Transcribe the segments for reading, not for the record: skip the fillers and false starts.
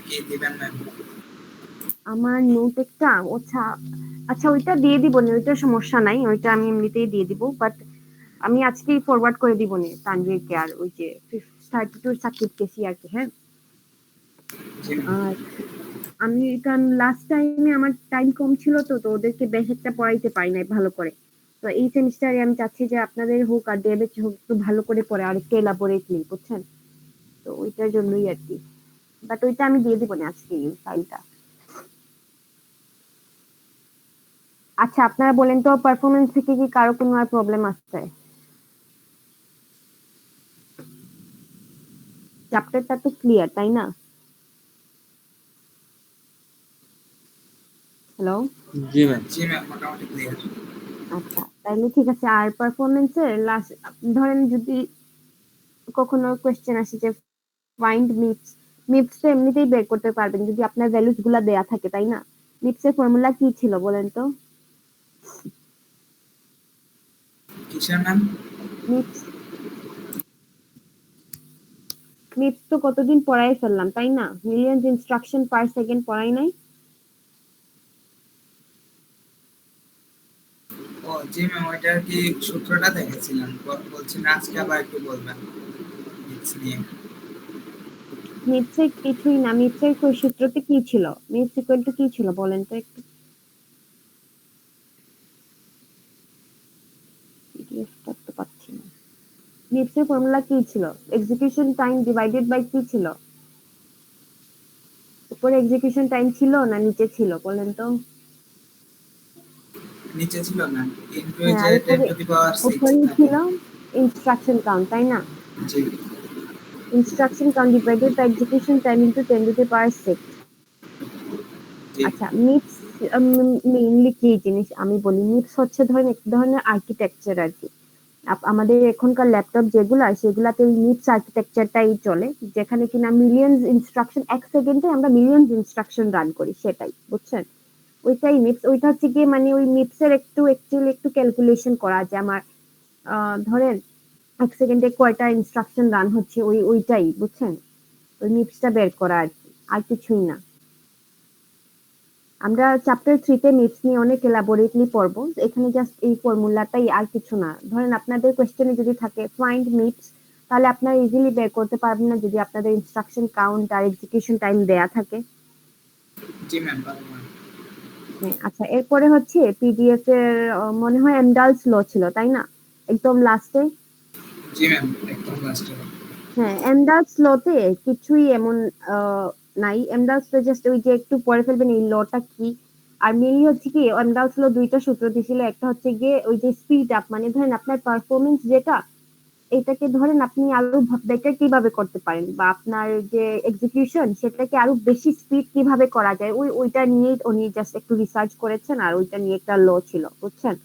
কি দিবেন ম্যাম? আমার নোট একটা আচ্ছা ওইটা দিয়ে দিব না, ওইটা সমস্যা নাই, ওইটা আমি এমনিতেই দিয়ে দিব, বাট আমি আজকেই ফরওয়ার্ড করে দিব না তানভীরকে, আর ওই যে 32 সাকিব কেসি আর কি। হ্যাঁ, জি ম্যাম। আর আমি কারণ লাস্ট টাইমে আমার টাইম কম ছিল, তো তো ওদেরকে বেশ একটা পড়াইতে পারি নাই ভালো করে। তো এই সেমিস্টারে আমি চাচ্ছি যে আপনাদের হোক আর দেবের হোক একটু ভালো করে পড়ে আর একটু এলাবোরেটলি, বুঝছেন? তো ওইটার জন্যই আর কি, বাট ওইটা আমি দিয়ে দিব না আজকে ফাইলটা। আচ্ছা আপনারা বলেন তো, পারফরমেন্স থেকে কি কারো কোনো আর প্রবলেম আসছে? চ্যাপ্টারটা তো ক্লিয়ার, তাই না? হ্যালো? জি ম্যাম। জি ম্যাম, মোটামুটি ক্লিয়ার। আচ্ছা তাহলে ঠিক আছে। আর পারফরমেন্সের লাস্ট ধরেন যদি কখনো কোয়েশ্চেন আসে যে ফাইন্ড মিপস, মিপস তো এমনিতেই বের করতে পারবেন যদি আপনার ভ্যালুস গুলা দেয়া থাকে, তাই না? মিপস এর ফর্মুলা কি ছিল বলেন তো? কিসের ম্যাম? মিপস, মিপস তো কতদিন পড়াই ফেললাম, তাই না? মিলিয়ন ইনস্ট্রাকশন পার সেকেন্ড পড়াই নাই? ও জি ম্যাম, ওইটার কি সূত্রটা দেখেছিলাম, বলছেন আজকে আবার একটু বলবেন মিক্স নিয়ে। মিপস এর কিছুই না, মিপস এর সূত্রতে কি ছিল? মিপস ইকুয়াল টু কি ছিল বলেন তো একটু? পিডিএফটা তো পাচ্ছি না। মিপস এর ফর্মুলা কি ছিল? এক্সিকিউশন টাইম ডিভাইডেড বাই কি ছিল? উপরে এক্সিকিউশন টাইম ছিল না নিচে ছিল বলেন তো? নিচে ছিল ম্যাম, ইনটু হ্যাঁ, যে আর 10 উপরে, টু দি পাওয়ার 6 উপরে থাকে। ছিল ইনস্ট্রাকশন কাউন্ট, তাই না? জি instruction count divided by execution time into 10 to the power 6। জি আচ্ছা মিপস মেইনলি কি জিনিস আমি বলি, মিপস হচ্ছে ধরেন এক ধরনের আর্কিটেকচার আর কি। আমাদের এখনকার ল্যাপটপ যেগুলা সেগুলাতে মিপস আর্কিটেকচারটাই চলে, যেখানে কিনা মিলিয়নস ইনস্ট্রাকশন এক সেকেন্ডে আমরা মিলিয়নস ইনস্ট্রাকশন রান করি, সেটাই বুঝছেন? ওইটাই মিপস। ওইটা হচ্ছে গিয়ে মানে ওই মিপস এর একটু অ্যাকচুয়ালি একটু ক্যালকুলেশন করা যে আমার ধরেন এক সেকেন্ডে কয়টা ইনস্ট্রাকশন রান হচ্ছে, ওইটাই বুঝছেন? ওই মিপসটা বের করা আর কি, আর কিছুই না। আমরা চ্যাপ্টার 3 তে মিপস নিয়ে অনেক এলাবোরেটলি পড়বো, এখানে জাস্ট এই ফর্মুলাটাই, আর কিছু না। ধরেন আপনাদের কোশ্চেনে যদি থাকে ফাইন্ড মিপস, তাহলে আপনারা ইজিলি বের করতে পারবেন না যদি আপনাদের ইনস্ট্রাকশন কাউন্ট আর এক্সিকিউশন টাইম দেয়া থাকে। জি ম্যাম, পারবো ম্যাম। হ্যাঁ, আচ্ছা এরপরে হচ্ছে পিডিএফ এর মনে হয় এমডালস ল ছিল, তাই না? একদম লাস্টে। জি ম্যাম, একদম লাস্টে। হ্যাঁ, এমডালস ল তে কিছুই এমন নাই। এমডালস ল জাস্ট ওই যে একটু পড়ে ফেলবেন এই লটা কি। আর মেইনলি হচ্ছে কি এমডালস ল দুইটা সূত্র দিছিল, একটা হচ্ছে গিয়ে ওই যে স্পিড আপ, মানে ধরেন আপনার পারফরমেন্স যেটা, এটাকে ধরেন আপনি আরো বেটার কিভাবে করতে পারেন, বা আপনার যে এক্সিকিউশন সেটাকে আরো বেশি স্পিড কিভাবে করা যায়, ওইটা নিয়েই উনি জাস্ট একটু রিসার্চ করেছেন, আর ওইটা নিয়ে একটা ল ছিল, বুঝছেন?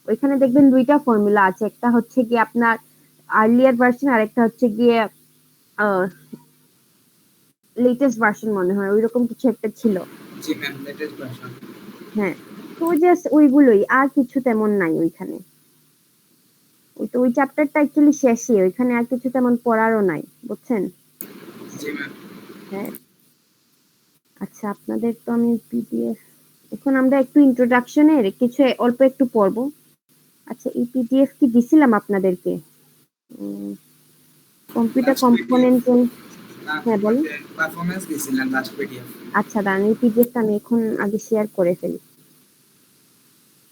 ওইখানে দেখবেন দুইটা ফর্মুলা আছে, একটা হচ্ছে গিয়ে আপনার আর্লিয়ার ভার্সন, আর একটা হচ্ছে গিয়ে লেটেস্ট ভার্সন, মনে হয় ওইরকম কিছু একটা ছিল। জি ম্যাম, লেটেস্ট ভার্সন। হ্যাঁ, তো জাস্ট ওইগুলোই, আর কিছু তেমন নাই ওইখানে। ওই তো ওই চ্যাপ্টারটা অ্যাকচুয়ালি শেষই, ওইখানে আর কিছু তেমন পড়ারও নাই, বুঝছেন? জি ম্যাম। হ্যাঁ। আচ্ছা আপনাদের তো আমি পিডিএফ, এখন আমরা একটু ইন্ট্রোডাকশনের কিছু অল্প একটু পড়বো। আচ্ছা এই পিডিএফ কি দিছিলাম আপনাদেরকে? Computer last PDF component. না, হ্যাঁ বলেন। পারফরমেন্স দিছিলেন লাস্ট পিডিএফ। আচ্ছা দাঁড়ান, এই পিডিএফটা আমি এখন আগে শেয়ার করে ফেলি।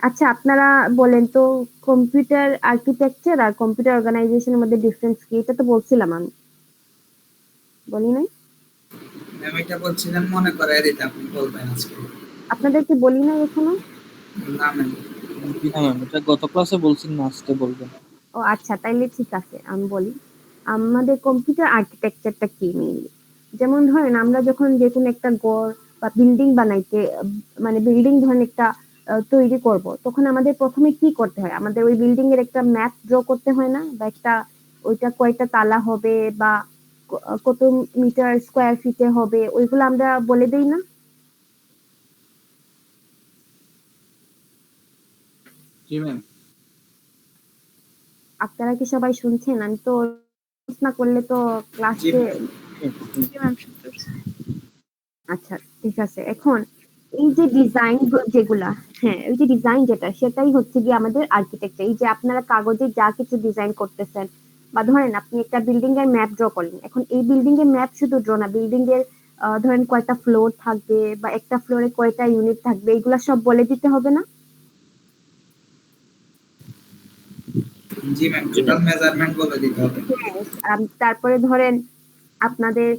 আচ্ছা আপনারা বলেন তো, কম্পিউটার আর্কিটেকচার আর কম্পিউটার অর্গানাইজেশনের মধ্যে ডিফারেন্স কি? এটা তো বলছিলাম আমি, বলি নাই? ম্যাম এটা বলছিলেন, মনে করে দিতে আপনি বলবেন আজকে। আপনাদেরকে বলি নাই এখনো? না ম্যাম। জি না ম্যাম, এটা গত ক্লাসে বলছেন না, আজকে বলবেন। ও আচ্ছা, তাইলে ঠিক আছে আমি বলি। আমাদের কম্পিউটার আর্কিটেকচারটা কি মেইনলি, যেমন ধরেন আমরা যখন যে কোনো একটা ঘর বা বিল্ডিং বানাইতে, মানে বিল্ডিং ধরেন একটা তৈরি করব, তখন আমাদের প্রথমে কি করতে হয়? আমাদের ওই বিল্ডিং এর একটা ম্যাপ ড্র করতে হয় না, বা একটা ওইটা কয়টা তালা হবে, বা কত মিটার স্কোয়ার ফিটে হবে, ওইগুলো আমরা বলে দেই না? জি ম্যাম। আপনারা কি সবাই শুনছেন? আমি তো না করলে তো জি ক্লাসে। ম্যাম। জি ম্যাম, শুনতে পাচ্ছি। আচ্ছা ঠিক আছে। এখন এই যে ডিজাইন যেগুলা, হ্যাঁ ওই যে ডিজাইন যেটা সেটাই হচ্ছে গিয়ে আমাদের আর্কিটেকচার। এই যে আপনারা কাগজে যা কিছু ডিজাইন করতেছেন, বা ধরেন আপনি একটা বিল্ডিং এর ম্যাপ ড্র করলেন, এখন এই বিল্ডিং এর ম্যাপ শুধু ড্র না, বিল্ডিং এর ধরেন কয়টা ফ্লোর থাকবে বা একটা ফ্লোরে কয়টা ইউনিট থাকবে, এগুলা সব বলে দিতে হবে না? জি ম্যাম, টোটাল মেজারমেন্ট বলে দিতে হবে। হ্যাঁ, তারপরে ধরেন আপনাদের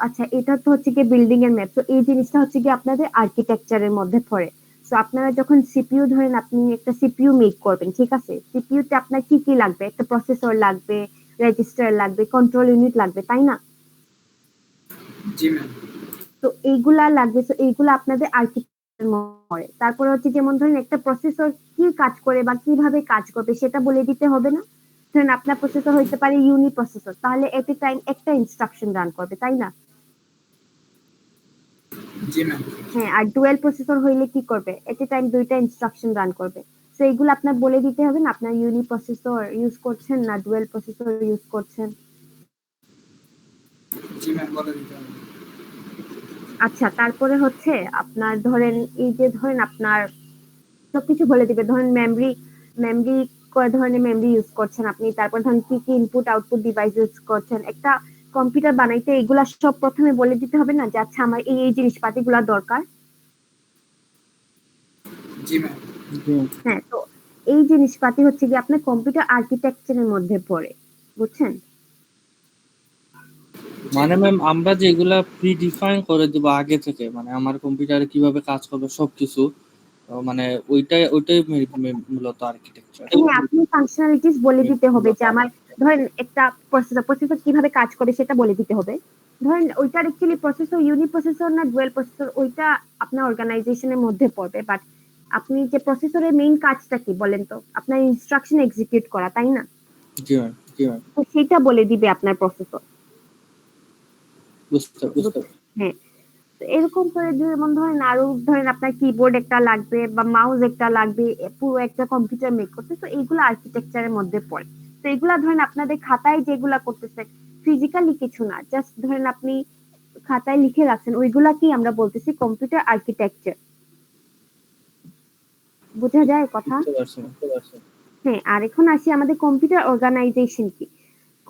আচ্ছা এটা তো হচ্ছে গিয়ে বিল্ডিং এর ম্যাপ, তো এই জিনিসটা হচ্ছে গিয়ে আপনাদের আর্কিটেকচারের মধ্যে পড়ে। তো আপনারা যখন সিপিইউ ধরেন, আপনি একটা সিপিইউ মেক করবেন, ঠিক আছে, সিপিইউ তে আপনার কি কি লাগবে? একটা প্রসেসর লাগবে, রেজিস্টার লাগবে, কন্ট্রোল ইউনিট লাগবে, তাই না? জি ম্যাম। তো এইগুলা লাগবে, তো এইগুলা আপনাদের আর্কিটেকচার পড়ে। তারপরে হচ্ছে যেমন ধরেন একটা প্রসেসর কি কাজ করে বা কিভাবে কাজ করবে সেটা বলে দিতে হবে না? ধরেন আপনার প্রসেসর হইতে পারে ইউনি প্রসেসর, তাহলে এট এ টাইম একটা ইনস্ট্রাকশন রান করবে, তাই না? জি ম্যাম। হ্যাঁ, আর ডুয়েল প্রসেসর হইলে কি করবে? এট এ টাইম দুইটা ইনস্ট্রাকশন রান করবে। তো এইগুলো আপনার বলে দিতে হবে না, আপনার ইউনি প্রসেসর ইউজ করছেন না ডুয়েল প্রসেসর ইউজ করছেন। জি ম্যাম, বলে দিতে হবে। আচ্ছা তারপরে হচ্ছে আপনার ধরেন এই যে ধরেন আপনার সবকিছু বলে দিবে, ধরেন মেমরি, মেমরি কয় ধরনের মেমরি ইউজ করছেন আপনি, তারপর ধরেন কি কি ইনপুট আউটপুট ডিভাইস ইউজ করছেন। একটা কম্পিউটার বানাইতে এগুলা সব প্রথমে বলে দিতে হবে না যে আচ্ছা আমার এই এই জিনিসপাতিগুলা দরকার। জি ম্যাম। জি। হ্যাঁ, তো এই জিনিসপাতি হচ্ছে কি আপনার কম্পিউটার আর্কিটেকচারের মধ্যে পড়ে, বুঝছেন? মানে ম্যাম আমরা যেগুলা প্রি ডিফাইন করে দিব আগে থেকে, মানে আমার কম্পিউটারে কিভাবে কাজ করবে সবকিছু, মানে ওইটাই মূলত আর্কিটেকচার। হ্যাঁ, আপনি ফাংশনালিটিস বলে দিতে হবে যে আমার ধরেন একটা প্রসেসর, প্রসেসর কিভাবে কাজ করে সেটা বলে দিতে হবে। ধরেন ওইটার অ্যাকচুয়ালি প্রসেসর ইউনি প্রসেসর না ডুয়েল প্রসেসর, ওইটা আপনার অর্গানাইজেশনের মধ্যে পড়বে। বাট আপনি যে প্রসেসরের মেইন কাজটা কি বলেন তো? আপনার ইনস্ট্রাকশন এক্সিকিউট করা, তাই না? জি ম্যাম, জি ম্যাম, তো সেটা বলে দিবে আপনার প্রসেসর। বুঝতে বুঝতে হ্যাঁ, তো এরকম করে যেমন ধরেন আরো ধরেন আপনার কিবোর্ড একটা লাগবে বা মাউস একটা লাগবে, পুরো একটা কম্পিউটার মেক করতে, তো এইগুলো আর্কিটেকচারের মধ্যে পড়ে। তো এগুলা ধরেন আপনাদের খাতায় যেগুলা করতেছে ফিজিক্যালি কিছু না, জাস্ট ধরেন আপনি খাতায় লিখে রাখছেন, ওইগুলা কি আমরা বলতেছি কম্পিউটার আর্কিটেকচার। বোঝা যায় কথা? বুঝতে পারছি ma'am। হ্যাঁ, আর এখন আসি আমাদের কম্পিউটার অর্গানাইজেশন কি।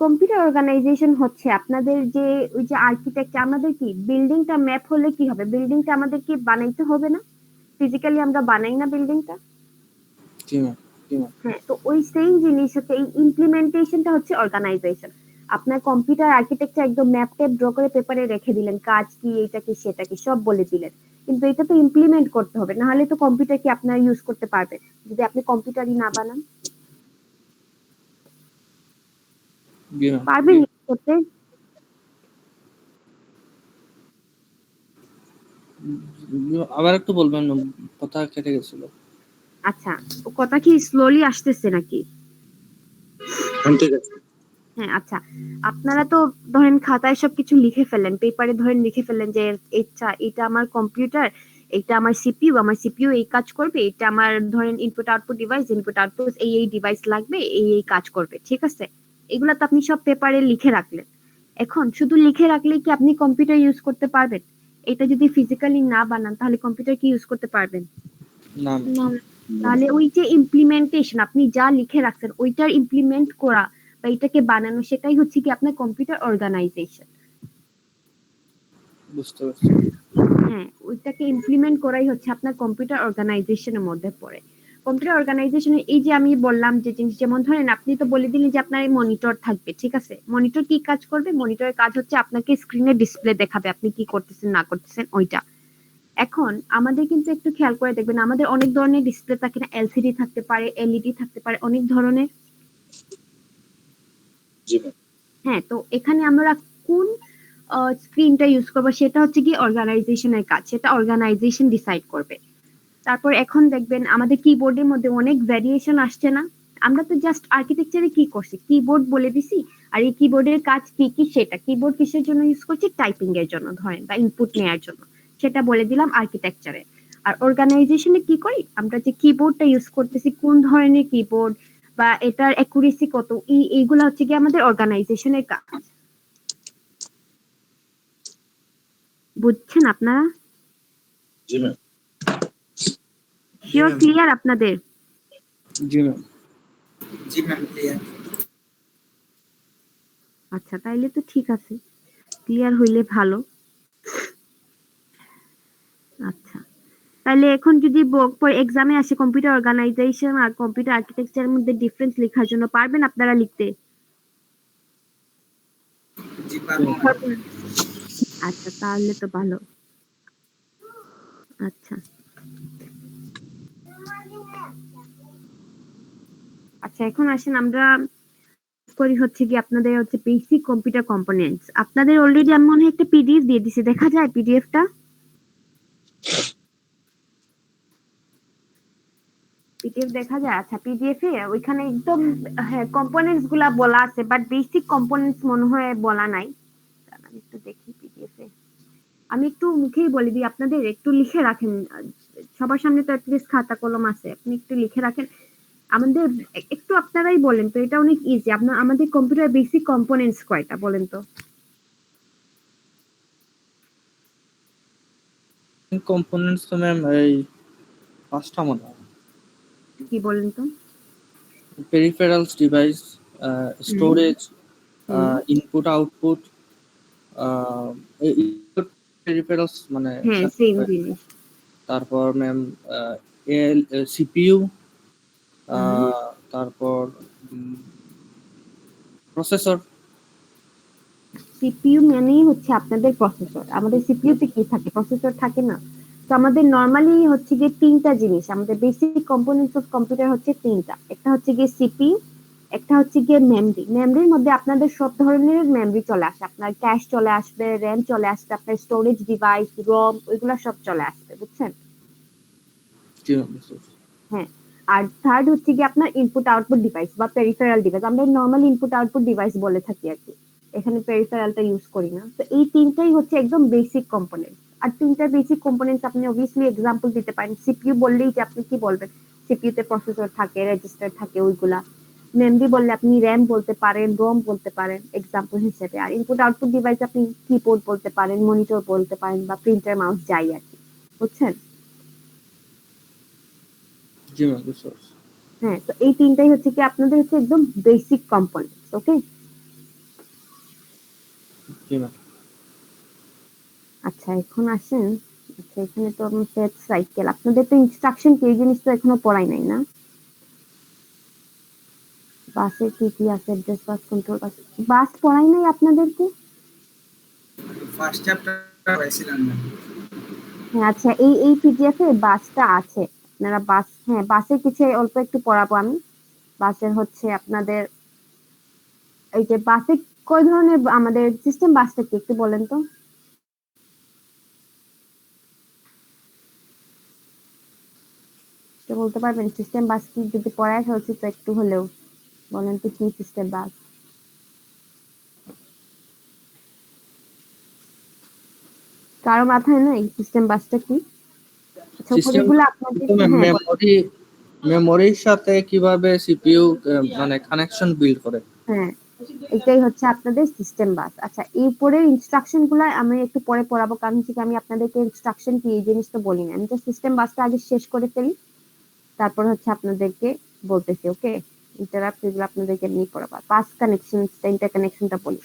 কম্পিউটার অর্গানাইজেশন হচ্ছে আপনাদের যে ওই যে আর্কিটেকচার, আমাদের কি বিল্ডিংটা ম্যাপ হলে কি হবে? বিল্ডিংটা আমাদের কি বানাইতে হবে না? ফিজিক্যালি আমরা বানাই না বিল্ডিংটা? জি ম্যাম। হ্যাঁ, তো ওই সেম জিনিস হচ্ছে এই ইমপ্লিমেন্টেশনটা হচ্ছে অর্গানাইজেশন। আপনার কম্পিউটার আর্কিটেকচার একদম ম্যাপ ট্যাপ ড্র করে পেপারে রেখে দিলেন, কাজ কি এটা কি সেটা কি সব বলে দিলেন, কিন্তু এটা তো ইমপ্লিমেন্ট করতে হবে, না হলে তো কম্পিউটার কি আপনারা ইউজ করতে পারবেন যদি আপনি কম্পিউটারই না বানান? জি ম্যাম। পারবেন use করতে? আবার একটু বলবেন ma'am, কথা কেটে গেছিল। আচ্ছা, ও কথা কি স্লোলি আসতেছে নাকি? ঠিক আছে। হ্যাঁ আচ্ছা, আপনারা তো ধরেন খাতায় সবকিছু লিখে ফেললেন, পেপারে ধরেন লিখে ফেললেন যে আচ্ছা এটা আমার কম্পিউটার, এটা আমার সিপিইউ, আমার সিপিইউ এই কাজ করবে, এটা আমার ধরেন input output device, input output এই এই ডিভাইস লাগবে, এই এই কাজ করবে, ঠিক আছে? এগুলা তো আপনি সব পেপারে লিখে রাখলেন। এখন শুধু লিখে রাখলেই কি আপনি কম্পিউটার ইউজ করতে পারবেন? এটা যদি ফিজিক্যালি না বানান তাহলে কম্পিউটার কি ইউজ করতে পারবেন? না না। তাহলে ওই যে ইমপ্লিমেন্টেশন, আপনি যা লিখে রাখছেন ওইটার ইমপ্লিমেন্ট করা বা এটাকে বানানো, সেটাই হচ্ছে কি আপনার কম্পিউটার অর্গানাইজেশন। বুঝতে পারছি। হ্যাঁ, ওইটাকে ইমপ্লিমেন্ট করাই হচ্ছে আপনার কম্পিউটার অর্গানাইজেশনের মধ্যে পড়ে। কম্পিউটার অর্গানাইজেশনে এই যে আমি বললাম যে জিনিস, যেমন ধরেন আপনি তো বলে দিলেন যে আপনার মনিটর থাকবে, ঠিক আছে? মনিটর কি কাজ করবে? মনিটরের কাজ হচ্ছে আপনাকে স্ক্রিনে ডিসপ্লে দেখাবে আপনি কি করতেছেন না করতেছেন ওইটা। এখন আমাদের কিন্তু একটু খেয়াল করে দেখবেন, আমাদের অনেক ধরনের ডিসপ্লে থাকে না, এলসিডি থাকতে পারে, এলইডি থাকতে পারে, অনেক ধরনের। জি ম্যাম। হ্যাঁ, তো এখানে আমরা কোন স্ক্রিনটা ইউজ করবো সেটা হচ্ছে কি অর্গানাইজেশনের কাজ, সেটা অর্গানাইজেশন ডিসাইড করবে। তারপর এখন দেখবেন আমাদের কিবোর্ডের মধ্যে অনেক ভ্যারিয়েশন আসছে না? আমরা তো জাস্ট আর্কিটেকচারে কি করছি, কিবোর্ড বলে দিছি, আর এই কিবোর্ডের কাজ কি কি সেটা, কিবোর্ড কিসের জন্য ইউজ করছি, টাইপিং এর জন্য ধরেন বা ইনপুট নেয়ার জন্য, সেটা বলে দিলাম আর্কিটেকচারে। আর অর্গানাইজেশনে কি করি, আমরা যে কিবোর্ডটা ইউজ করতেছি কোন ধরনের কিবোর্ড বা এটার অ্যাকুরেসি কত, এইগুলা হচ্ছে কি আমাদের অর্গানাইজেশনের কাজ। বুঝছেন আপনারা? জি ম্যাম। শিওর ক্লিয়ার আপনাদের? জি ম্যাম। জি ম্যাম ক্লিয়ার। আচ্ছা, তাইলে তো ঠিক আছে, ক্লিয়ার হইলে ভালো। আচ্ছা, তাহলে এখন যদি এক্সামে আসে কম্পিউটার অর্গানাইজেশন আর কম্পিউটার আর্কিটেকচারের মধ্যে ডিফারেন্স লেখার জন্য, পারবেন আপনারা লিখতে? জি পারবো ম্যাম। আচ্ছা, তাহলে তো ভালো। আচ্ছা আচ্ছা, এখন আসেন আমরা করি হচ্ছে কি আপনাদের হচ্ছে বেসিক কম্পিউটার কম্পোনেন্টস। আপনাদের অলরেডি আমি মনে হয় একটা পিডিএফ দিয়ে দিছি, দেখা যায় পিডিএফটা? পিডিএফ দেখা যায়? আচ্ছা, পিডিএফ এ ওইখানে একদম হ্যাঁ কম্পোনেন্টস গুলা বলা আছে, বাট বেসিক কম্পোনেন্টস মনে হয় বলা নাই। দাঁড়ান, আমি একটু দেখি পিডিএফ এ। আমি একটু মুখেই বলে দিই, আপনাদের একটু লিখে রাখেন। সবার সামনে তো অ্যাটলিস্ট খাতা কলম আছে, আপনি একটু লিখে রাখেন। আমাদের একটু আপনারাই বলেন তো, এটা অনেক ইজি। আপনার আমাদের কম্পিউটার বেসিক কম্পোনেন্টস কয়টা বলেন তো? কম্পোনেন্টস তো ম্যাম এই 5টা মনে হয়। কি বলেন তো? পেরিফেরালস ডিভাইস, স্টোরেজ, হুম, ইনপুট আউটপুট, পেরিফেরালস মানে হ্যাঁ সেম জিনিস। তারপর ম্যাম এল সিপিইউ, হুম, তারপর প্রসেসর। সিপিইউ মানেই হচ্ছে আপনাদের প্রসেসর। আমাদের সিপিইউ তে কি থাকে? প্রসেসর থাকে না? তো আমাদের নরমালি হচ্ছে গিয়ে তিনটা জিনিস, আমাদের বেসিক কম্পোনেন্টস অফ কম্পিউটার হচ্ছে তিনটা। একটা হচ্ছে গিয়ে সিপিইউ, একটা হচ্ছে গিয়ে মেমরি। মেমরির মধ্যে আপনাদের সব ধরনের মেমরি চলে আসে, আপনার ক্যাশ চলে আসবে, র্যাম চলে আসবে, আপনার স্টোরেজ ডিভাইস, রম, ওইগুলা সব চলে আসবে, বুঝছেন? জি ম্যাম, বুঝতে পারছি। হ্যাঁ। আর থার্ড হচ্ছে কি আপনার ইনপুট আউটপুট ডিভাইস বা পেরিফেরাল ডিভাইস। আমরা নরমালি ইনপুট আউটপুট ডিভাইস বলে থাকি আর কি, এখানে পেরিফেরালটা ইউজ করি না। তো এই তিনটাই হচ্ছে একদম বেসিক কম্পোনেন্ট। আর তিনটা বেসিক কম্পোনেন্টস আপনি অবভিয়াসলি এক্সাম্পল দিতে পারেন। সিপিইউ বললেই যে আপনি কি বলবেন? সিপিইউ তে প্রসেসর থাকে, রেজিস্টার থাকে, ওইগুলা। মেমরি বললে আপনি র্যাম বলতে পারেন, রম বলতে পারেন এক্সাম্পল হিসেবে। আর ইনপুট আউটপুট ডিভাইস আপনি কিবোর্ড বলতে পারেন, মনিটর বলতে পারেন, বা প্রিন্টার, মাউস, যাই আর কি, বুঝছেন? জি ম্যাম, বুঝতে পারছি। হ্যাঁ, তো এই তিনটাই হচ্ছে কি আপনাদের হচ্ছে একদম বেসিক কম্পোনেন্টস। ওকে? জি ম্যাম। আচ্ছা, এখন আসেন। আচ্ছা, এখানে তো আমার সেট সাইকেল, আপনাদের তো ইনস্ট্রাকশন কি, এই জিনিস তো এখনো পড়াই নাই না? বাসে কি কি আছে? অ্যাড্রেস বাস, কন্ট্রোল বাস। বাস পড়াই নাই আপনাদেরকে? ফার্স্ট চ্যাপ্টার পাইছিলাম ম্যাম। হ্যাঁ, আচ্ছা, এই এই পিডিএফ এ বাসটা আছে। আপনারা বাস, হ্যাঁ বাসে কিছু অল্প একটু পড়াবো আমি। বাসের হচ্ছে আপনাদের এই যে বাসে কয় ধরনের আমাদের সিস্টেম, বাসটা কি একটু বলেন তো? একটু বলতে পারবেন সিস্টেম বাস কি? যদি পড়ায় ফেলছি তো একটু হলেও বলেন তো কি সিস্টেম বাস। কারো মাথায় নাই সিস্টেম বাসটা কি? আচ্ছা, সিস্টেম উপরেরগুলো আপনাদের, হ্যাঁ বলেন। মেমোরির সাথে কিভাবে সিপিইউ মানে কানেকশন বিল্ড করে। হ্যাঁ, এটাই হচ্ছে আপনাদের সিস্টেম বাস। আচ্ছা, এই উপরের ইনস্ট্রাকশন গুলো আমি একটু পরে পড়াবো, কারণ হচ্ছে কি আমি আপনাদেরকে ইনস্ট্রাকশন কি এই জিনিসটা বলি না। আমি তো সিস্টেম বাসটা আগে শেষ করে ফেলি, তারপর হচ্ছে আপনাদেরকে বলতেছি। ওকে? ইন্টারাপ্ট এগুলো আপনাদেরকে নিয়ে পড়াবো। বাস কানেকশন, ইন্টার কানেকশনটা বলি।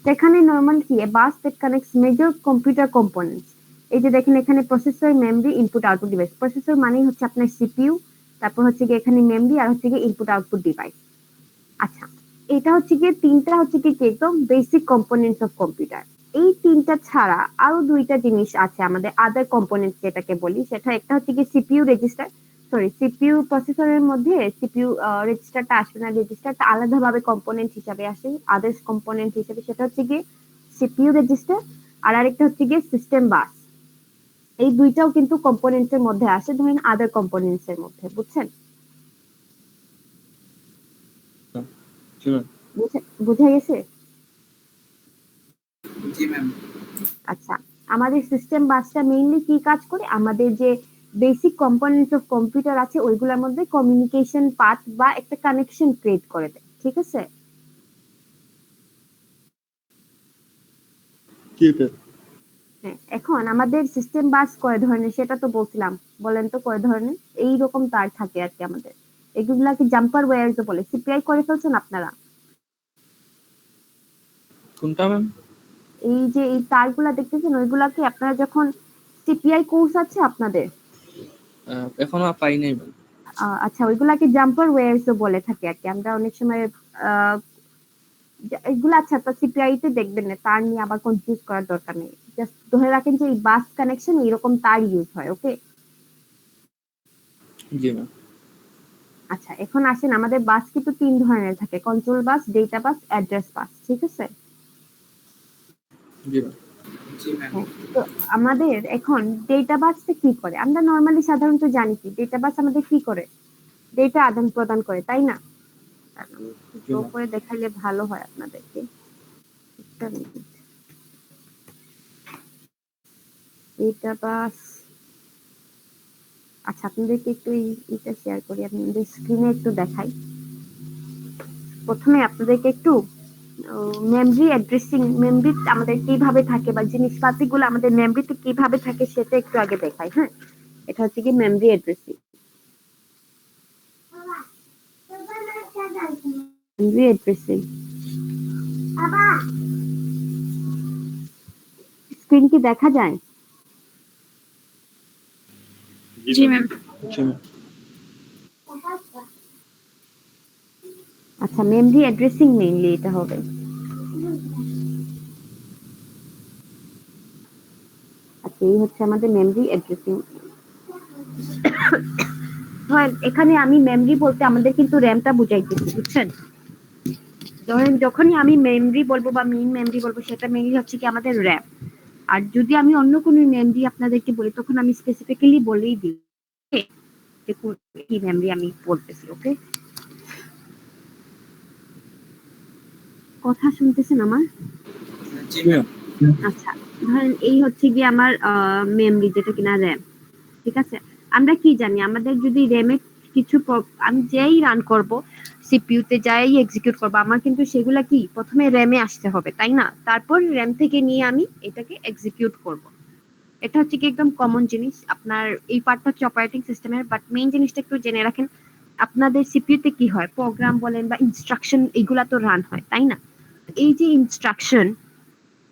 তো এখানে নরমাল কি bus that connects major computer components. এই যে দেখেন এখানে processor, memory, input output device. Processor মানেই হচ্ছে আপনার সিপিইউ, তারপর হচ্ছে কি এখানে মেমরি, আর হচ্ছে কি ইনপুট আউটপুট ডিভাইস। আচ্ছা, এটা হচ্ছে গিয়ে তিনটা হচ্ছে কি একদম বেসিক কম্পোনেন্টস অফ কম্পিউটার। এই তিনটা ছাড়া আরো দুইটা জিনিস আছে আমাদের আদার কম্পোনেন্টস যেটাকে বলি, সেটা একটা হচ্ছে কি সিপিইউ রেজিস্টার। সরি, সিপিইউ প্রসেসরের মধ্যে সিপিইউ রেজিস্টারটা আসবে না, রেজিস্টারটা আলাদাভাবে কম্পোনেন্ট হিসাবে আসে আদার্স কম্পোনেন্ট হিসেবে, সেটা হচ্ছে গিয়ে সিপিইউ রেজিস্টার। আর আরেকটা হচ্ছে গিয়ে সিস্টেম বাস। এই দুইটাও কিন্তু কম্পোনেন্টস এর মধ্যে আসে, ধরেন আদার কম্পোনেন্টস এর মধ্যে, বুঝছেন? জি ম্যাম। বুঝা গেছে? জি ম্যাম। আচ্ছা, আমাদের সিস্টেম বাসটা মেইনলি কি কাজ করে? আমাদের যে বেসিক কম্পোনেন্টস অফ কম্পিউটার আছে ওইগুলোর মধ্যে কমিউনিকেশন পাথ বা একটা কানেকশন ক্রিয়েট করে দেয়, ঠিক আছে? জি ম্যাম। হ্যাঁ, এখন আমাদের সিস্টেম বাস কয় ধরনের সেটা তো বলছিলাম, বলেন তো কয় ধরনের? এইরকম তার থাকে আর কি আমাদের, এগুলাকে জাম্পার ওয়্যার বলে। সিপিআই করে ফেলছেন আপনারা? কোনটা ম্যাম? এই যে এই তারগুলা দেখতেছেন, ওইগুলাকে আপনারা যখন সিপিআই কোর্স আছে আপনাদের, এখনো পাই নাই ম্যাম। আচ্ছা, ওইগুলাকে জাম্পার ওয়্যারস বলে থাকে আর কি। আমরা অনেক সময় এগুলো, আচ্ছা তো সিপিআই তে দেখবেন না, তার নিয়ে আবার কনফিউজ করার দরকার নেই। জাস্ট ধরে রাখেন যে এই বাস কানেকশন এরকম তার ইউজ হয়। ওকে, জি ম্যাম। আচ্ছা এখন আসেন, আমাদের বাস কিন্তু 3 ধরনের থাকে: কন্ট্রোল বাস, ডেটা বাস, অ্যাড্রেস বাস। ঠিক আছে? জি ম্যাম। জি ম্যাম। হ্যাঁ, তো আমাদের এখন ডেটা বাসটা কি করে? আমরা নরমালি সাধারণত জানি কি ডেটা বাস আমাদের কি করে? ডেটা আদান প্রদান করে, তাই না? আমি জি ড্র ম্যাম। করে দেখালে ভালো হয় আপনাদেরকে। ডেটা বাস, আচ্ছা আপনাদেরকে একটু এটা শেয়ার করি, আপনাদের স্ক্রিনে একটু দেখাই। প্রথমে আপনাদেরকে একটু মেমরি অ্যাড্রেসিং, মেমরি আমাদের কিভাবে থাকে বা জিনিসপাতিগুলো আমাদের মেমরিতে কিভাবে থাকে সেটা একটু আগে দেখাই। হ্যাঁ, এটা হচ্ছে কি memory addressing. Memory addressing screen কি দেখা যায়? জি ম্যাম। জি ম্যাম। আচ্ছা, মেমরি অ্যাড্রেসিং মেইনলি এটা হবে। আচ্ছা, এই হচ্ছে আমাদের মেমরি অ্যাড্রেসিং। হয় এখানে আমি মেমরি বলতে আমাদের কিন্তু র্যামটা বুঝাইতেছি, বুঝছেন? ধরেন যখনই আমি মেমরি বলবো বা মেইন মেমরি বলবো, সেটা মেইনলি হচ্ছে কি আমাদের র্যাম। আর যদি আমি অন্য কোনো মেমরি আপনাদেরকে বলি, তখন আমি স্পেসিফিক্যালি বলেই দিই যে কি মেমরি আমি বলতেছি। ওকে, কথা শুনতেছেন আমার? জি ম্যাম। আচ্ছা, ধরেন এই হচ্ছে গিয়ে আমার মেমরি, যেটা কিনা র্যাম। ঠিক আছে? আমরা কি জানি, আমাদের যদি র্যামে কিছু আমি যেই রান করব, সিপিইউ তে যাই এক্সিকিউট করব, আমার কিন্তু সেগুলা কি প্রথমে র্যামে আসতে হবে, তাই না? তারপর র্যাম থেকে নিয়ে আমি এটাকে এক্সিকিউট করব। এটা হচ্ছে কি একদম কমন জিনিস। আপনার এই পার্টটা হচ্ছে অপারেটিং সিস্টেমের, বাট মেইন জিনিসটা একটু জেনে রাখেন। আপনাদের সিপিইউ তে কি হয়, প্রোগ্রাম বলেন বা ইনস্ট্রাকশন, এগুলা তো রান হয়, তাই না? এই যে ইনস্ট্রাকশন,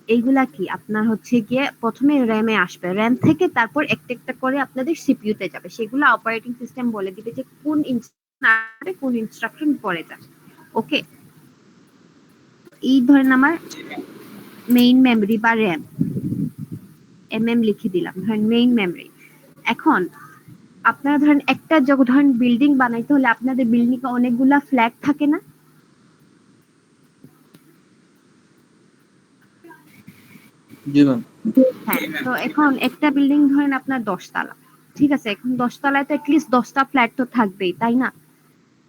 এইগুলা কি আপনার হচ্ছে গিয়ে প্রথমে র্যামে আসবে, র্যাম থেকে তারপর একটা একটা করে আপনাদের সিপিইউ তে যাবে। সেগুলো অপারেটিং সিস্টেম বলে দিবে যে কোন ইনস্ট্রাকশন কোন ইনস্ট্রাকশন পরে যাবে। ওকে, এই ধরেন আমার মেইন মেমরি বা র্যাম, এমএম লিখে দিলাম, ধরেন মেইন মেমরি। এখন আপনারা ধরেন একটা ধরেন বিল্ডিং বানাইতে হলে আপনাদের বিল্ডিং এ অনেকগুলা ফ্ল্যাট থাকে না? জি ম্যাম। হ্যাঁ, তো এখন একটা বিল্ডিং ধরেন আপনার 10 তলা। ঠিক আছে, এখন 10 তলায় তো অ্যাটলিস্ট 10টা ফ্ল্যাট তো থাকবেই, তাই না?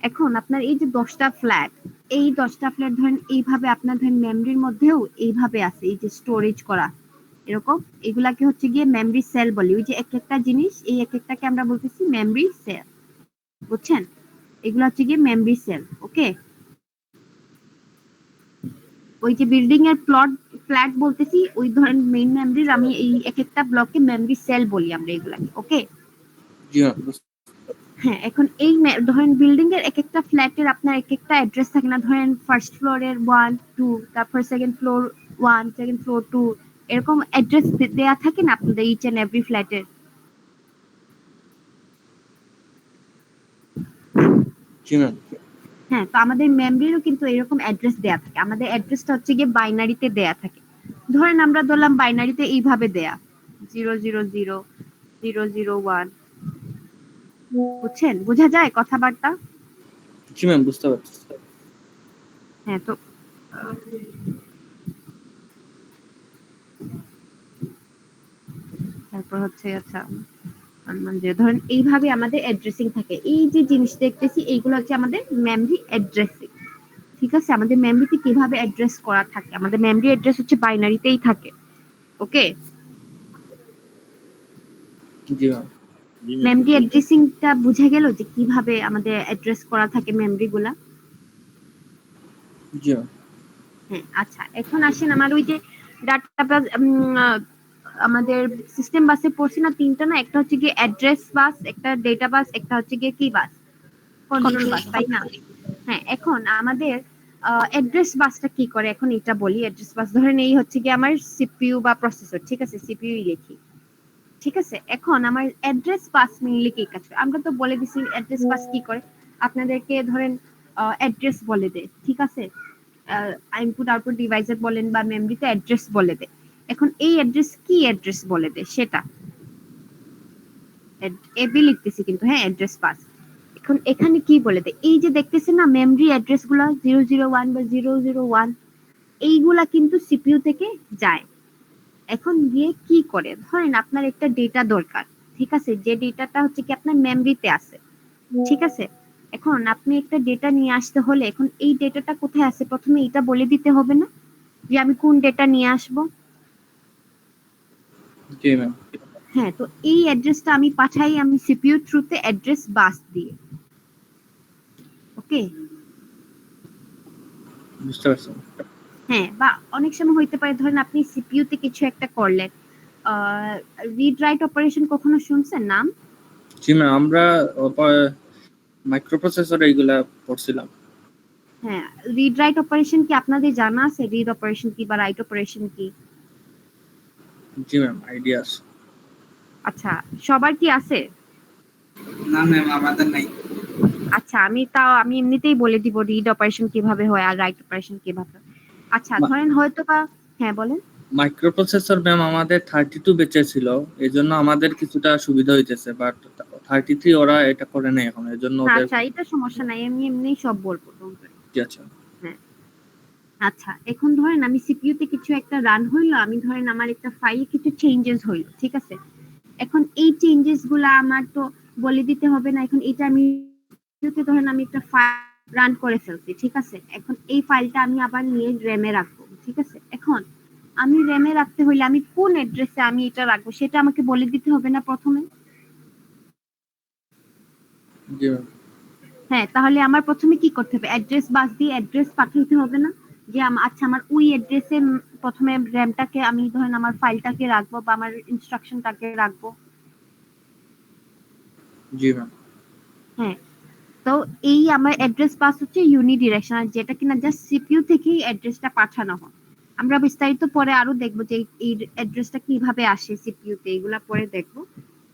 এখন আপনার এই যে 10টা ফ্ল্যাট, এই 10টা ফ্ল্যাট ধরেন এইভাবে আপনার ধরেন মেমরির মধ্যেও এইভাবে আছে, এই যে স্টোরেজ করা এরকম, এগুলাকে হচ্ছে গিয়ে মেমরি সেল বলি। ওই যে এক একটা জিনিস, এই এক একটাকে আমরা বলতেছি মেমরি সেল, বুঝছেন? এগুলো হচ্ছে গিয়ে মেমরি সেল। ওকে, ওই যে বিল্ডিং এর ফ্ল্যাট বলতেছি, ওই ধরেন মেইন মেমরির আমি এই এক একটা ব্লকে মেমরি সেল বলি আমরা এগুলাকে। ওকে, জি ম্যাম। হ্যাঁ, এখন এই ধরেন বিল্ডিং এর এক একটা ফ্ল্যাটের আপনার এক একটা অ্যাড্রেস থাকে না? ধরেন ফার্স্ট ফ্লোরের 1 2, তারপর সেকেন্ড ফ্লোর 1, সেকেন্ড ফ্লোর 2, এরকম অ্যাড্রেস দেয়া থাকে না আপনাদের ইচ এন্ড এভরি ফ্ল্যাটের? জি ম্যাম। হ্যাঁ, তো আমাদের মেমরিরও কিন্তু এরকম অ্যাড্রেস দেয়া থাকে। আমাদের অ্যাড্রেসটা হচ্ছে গিয়ে বাইনারিতে দেয়া থাকে। ধরেন আমরা ধরলাম বাইনারিতে এইভাবে দেয়া 000 001। বুঝছেন? বোঝা যায় কথাবার্তা? জি ম্যাম, বুঝতে পারছি। হ্যাঁ, তো তারপর হচ্ছে আচ্ছা, মানে ধরেন এইভাবে আমাদের অ্যাড্রেসিং থাকে। এই যে জিনিস দেখতেছি, এইগুলো হচ্ছে আমাদের মেমরি অ্যাড্রেসিং। ঠিক আছে, আমাদের মেমরিতে কিভাবে অ্যাড্রেস করা থাকে, আমাদের মেমরি অ্যাড্রেস হচ্ছে বাইনারিতেই থাকে। ওকে, জি ম্যাম। মেমরি অ্যাড্রেসিংটা বুঝে গেল যে কিভাবে আমাদের অ্যাড্রেস করা থাকে মেমরি গুলা। জি ম্যাম। হ্যাঁ, আচ্ছা এখন আসেন আমার ওই যে ডাটা আমাদের সিস্টেম বাসে পড়ছি না তিনটা, না একটা হচ্ছে গিয়ে অ্যাড্রেস বাস, একটা ডেটা বাস, একটা হচ্ছে গিয়ে কি বাস, কন্ট্রোল বাস, তাই না? হ্যাঁ, এখন আমাদের অ্যাড্রেস বাসটা কি করে এখন এটা বলি। অ্যাড্রেস বাস ধরেন এই হচ্ছে গিয়ে আমার সিপিইউ বা প্রসেসর, ঠিক আছে, সিপিইউ লিখি, ঠিক আছে। এখন আমার অ্যাড্রেস বাস মেইনলি কি কাজ করে আমরা তো বলে দিছি অ্যাড্রেস বাস কি করে। আপনাদেরকে ধরেন অ্যাড্রেস বলে দেয়, ঠিক আছে, ইনপুট আউটপুট ডিভাইসের বলেন বা মেমরিতে অ্যাড্রেস বলে দেয়। এখন এই অ্যাড্রেস কি অ্যাড্রেস বলে দেয় সেটা এবি লিখতেছি কিন্তু, হ্যাঁ, অ্যাড্রেস বাস। এখন এখানে কি বলে দেয়, এই যে দেখতেছেন না মেমরি অ্যাড্রেস গুলা 001 বা 001, এইগুলা কিন্তু সিপিইউ থেকে যায়। এখন গিয়ে কি করে, ধরেন আপনার একটা ডেটা দরকার, ঠিক আছে, যে ডেটাটা হচ্ছে কি আপনার মেমরিতে আছে, ঠিক আছে। এখন আপনি একটা ডেটা নিয়ে আসতে হলে এখন এই ডেটাটা কোথায় আছে প্রথমে এটা বলে দিতে হবে না, যে আমি কোন ডেটা নিয়ে আসব। জি ম্যাম। হ্যাঁ, তো এই অ্যাড্রেসটা আমি পাঠাই আমি সিপিইউ থ্রুতে অ্যাড্রেস বাস দিয়ে। ওকে, বুঝতে পারছি। হ্যাঁ, বা অনেক সময় হইতে পারে ধরেন আপনি সিপিইউ তে কিছু একটা করলেন, রিড রাইট অপারেশন কখনো শুনছেন নাম? জি ম্যাম, আমরা মাইক্রোপ্রসেসর এইগুলা পড়ছিলাম। হ্যাঁ, রিড রাইট অপারেশন কি আপনাদের জানা আছে? রিড অপারেশন কি বা রাইট অপারেশন কি? জি ম্যাম, আইডিয়া আছে। আচ্ছা, সবার কি আছে? না ম্যাম, আমাদের নাই। আচ্ছা, আমি এমনিতেই বলে দিব রিড অপারেশন কিভাবে হয় আর রাইট অপারেশন কিভাবে হয়। আচ্ছা, ধরেন হয়তো বা, হ্যাঁ বলেন। মাইক্রোপ্রসেসর ম্যাম আমাদের 32 বেঁচে ছিল, এই জন্য আমাদের কিছুটা সুবিধা হইতেছে, বাট 33 ওরা এটা করে নাই এখন, এই জন্য ওদের। আচ্ছা, এটা সমস্যা নাই, আমি এমনি সব বলবো, don't worry। জি আচ্ছা। হ্যাঁ, আচ্ছা, এখন ধরেন আমি সিপিইউ তে কিছু একটা রান হইলো, আমি ধরেন আমার একটা ফাইলে কিছু চেঞ্জেস হইলো, ঠিক আছে। এখন এই চেঞ্জেস গুলা আমার তো বলে দিতে হবে না। এখন এটা আমি ধরেন আমি একটা ফাইল রান করে ফেলছি, ঠিক আছে। এখন এই ফাইলটা আমি আবার নিয়ে র্যামে রাখবো, ঠিক আছে। এখন আমি র্যামে রাখতে হইলে আমি কোন অ্যাড্রেসে আমি এটা রাখবো সেটা আমাকে বলে দিতে হবে না প্রথমে? জি ম্যাম। হ্যাঁ, তাহলে আমার প্রথমে কি করতে হবে, অ্যাড্রেস বাস দিয়ে অ্যাড্রেস পাঠাইতে হবে না, যে আচ্ছা আমার ওই অ্যাড্রেসে প্রথমে র্যামটাকে আমি ধরেন আমার ফাইলটাকে রাখবো বা আমার ইনস্ট্রাকশনটাকে রাখবো। জি ম্যাম। হ্যাঁ, তো এই আমার অ্যাড্রেস বাস হচ্ছে ইউনিডিরেকশনাল, যেটা কিনা জাস্ট সিপিইউ থেকেই অ্যাড্রেসটা পাঠানো হয়। আমরা বিস্তারিত পরে আরো দেখবো যে এই অ্যাড্রেসটা কিভাবে আসে সিপিইউ তে, এগুলা পরে দেখবো।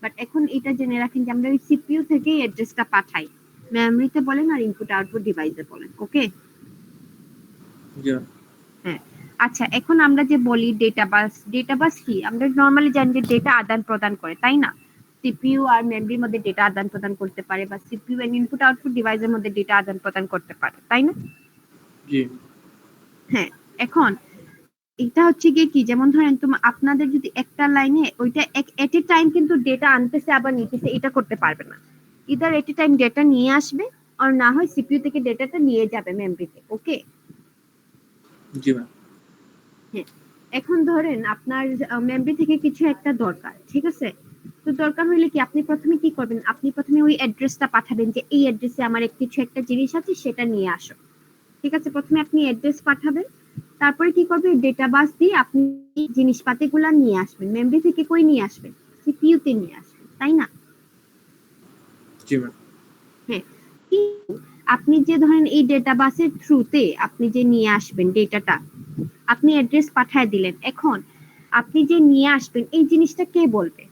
বাট এখন এটা জেনে রাখেন যে আমরা ওই সিপিইউ থেকেই অ্যাড্রেসটা পাঠাই, মেমরিতে বলেন আর ইনপুট আউটপুট ডিভাইসে বলেন। ওকে, জি ম্যাম। হ্যাঁ। আচ্ছা, এখন আমরা যে বলি ডেটাবাস কি, আমরা নরমালি জানি যে ডেটা আদান প্রদান করে, তাই না? সিপিইউ আর মেমরির মধ্যে ডেটা আদান প্রদান করতে পারে, বা সিপিইউ এন্ড ইনপুট আউটপুট ডিভাইসের মধ্যে ডেটা আদান প্রদান করতে পারে, তাই না? জি। হ্যাঁ, এখন এটা হচ্ছে গিয়ে কি, যেমন ধরেন আপনাদের যদি একটা লাইনে ওইটা এট এ টাইম কিন্তু ডেটা আনতেছে আবার নিতেছে, এটা করতে পারবে না। ইদার এট এ টাইম ডেটা নিয়ে আসবে আর না হয় সিপিইউ থেকে ডেটাটা নিয়ে যাবে মেমরিতে। ওকে, জি ম্যাম। হ্যাঁ। এখন ধরেন আপনার মেমরি থেকে কিছু একটা দরকার, ঠিক আছে। তো দরকার হইলে কি আপনি প্রথমে কি করবেন, আপনি প্রথমে ওই অ্যাড্রেসটা পাঠাবেন যে এই অ্যাড্রেসে আমার কিছু একটা জিনিস আছে সেটা নিয়ে আসো, ঠিক আছে। প্রথমে আপনি অ্যাড্রেস পাঠাবেন, তারপরে কি করবে, ডেটাবাস দিয়ে আপনি জিনিসপাতিগুলা নিয়ে আসবেন। মেমরি থেকে কই নিয়ে আসবেন, সিপিইউ তে নিয়ে আসবেন, তাই না? জি ম্যাম। হ্যাঁ, কিন্তু আপনি যে ধরেন এই ডেটাবাসের থ্রুতে আপনি যে নিয়ে আসবেন ডেটাটা, আপনি অ্যাড্রেস পাঠায় দিলেন, এখন আপনি যে নিয়ে আসবেন এই জিনিসটা কে বলবে?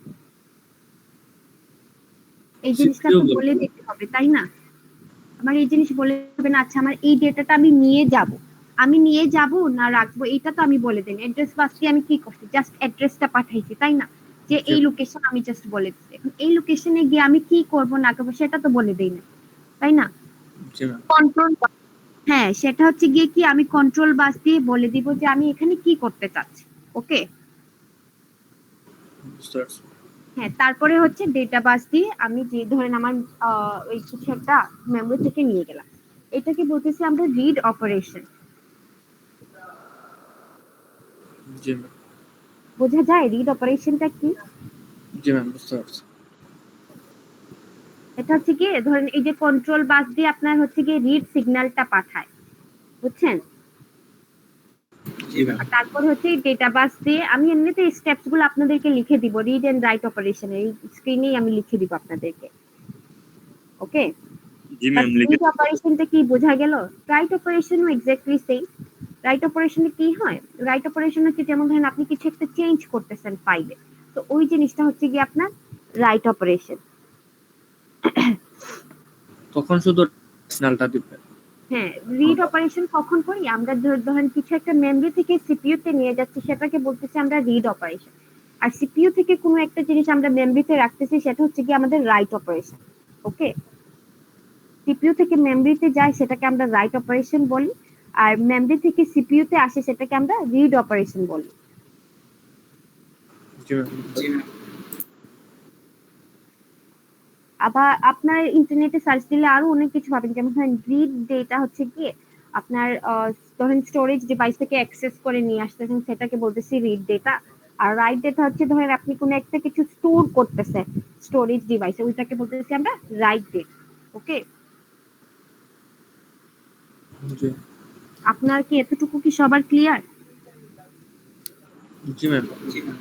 এই জিনিসটা সিপিইউ তো বলে দিতে হবে, তাই না? আমার এই জিনিস বলে দেবেন, আচ্ছা আমার এই ডেটাটা আমি নিয়ে যাব না রাখবো, এটা তো আমি বলে দেন। অ্যাড্রেস বাস দিয়ে আমি কি করছি, জাস্ট অ্যাড্রেসটা পাঠাইছি, তাই না? যে এই লোকেশন আমি জাস্ট বলে দিচ্ছি। এখন এই লোকেশনে গিয়ে আমি কি করব না করবো সেটা তো বলে দেই না, তাই না? জি ম্যাম। কন্ট্রোল, হ্যাঁ, সেটা হচ্ছে গিয়ে কি আমি কন্ট্রোল বাস দিয়ে বলে দিব যে আমি এখানে কি করতে চাচ্ছি। ওকে, বুঝতে পারছি। হ্যাঁ। তারপরে হচ্ছে ডেটা বাস দিয়ে আমি যে ধরেন আমার ওই কিছু একটা মেমরি থেকে নিয়ে গেলাম, এটাকে বলতেছি আমরা রিড অপারেশন। জি ম্যাম। বোঝা যায় রিড অপারেশনটা কি? জি ম্যাম, বুঝতে পারছি। এটা হচ্ছে কি, ধরেন এই যে কন্ট্রোল বাস দিয়ে আপনার হচ্ছে কি রিড সিগন্যালটা পাঠায়, বুঝছেন? জি ম্যাম। আর তারপর হচ্ছে ডেটা বাস দিয়ে আমি এমনিতে স্টেপস গুলো আপনাদেরকে লিখে দিব, রিড এন্ড রাইট অপারেশন এই স্ক্রিনেই আমি লিখে দিব আপনাদেরকে। ওকে, জি ম্যাম, লিখে রিড অপারেশনটা কি বোঝা গেল? রাইট অপারেশনও এক্স্যাক্টলি সেম। রাইট অপারেশনে কি হয়, রাইট অপারেশন হচ্ছে যেমন ধরেন আপনি কিছু একটা চেঞ্জ করতেছেন ফাইলে, তো ওই জিনিসটা হচ্ছে কি আপনার রাইট অপারেশন। তখন শুধু সিগন্যালটা দিবে। হ্যাঁ, রিড অপারেশন কখন করি আমরা? ধরেন কিছু একটা মেমরি থেকে সিপিইউ তে নিয়ে যাচ্ছি, সেটাকে বলতেছি আমরা রিড অপারেশন। আর সিপিইউ থেকে কোনো একটা জিনিস আমরা মেমরিতে রাখতেছি, সেটা হচ্ছে কি আমাদের রাইট অপারেশন। ওকে, সিপিইউ থেকে মেমরিতে যায় সেটাকে আমরা রাইট অপারেশন বলি, আর মেমরি থেকে সিপিইউ তে আসে সেটাকে আমরা রিড অপারেশন বলি। জি ম্যাম। জি ম্যাম। আবার আপনার ইন্টারনেটে সার্চ দিলে আরো অনেক কিছু পাবেন, যেমন ধরেন রিড ডেটা হচ্ছে কি আপনার ধরেন স্টোরেজ ডিভাইস থেকে অ্যাক্সেস করে নিয়ে আসতেছেন, সেটাকে বলতেছি রিড ডেটা। আর রাইট ডেটা হচ্ছে ধরেন আপনি কোনো একটা কিছু স্টোর করতেছেন স্টোরেজ ডিভাইসে, ওইটাকে বলতেছি আমরা রাইট ডেটা। ওকে, জি আপনার কি এতটুকু কি সবার ক্লিয়ার? জি ম্যাম। জি ম্যাম।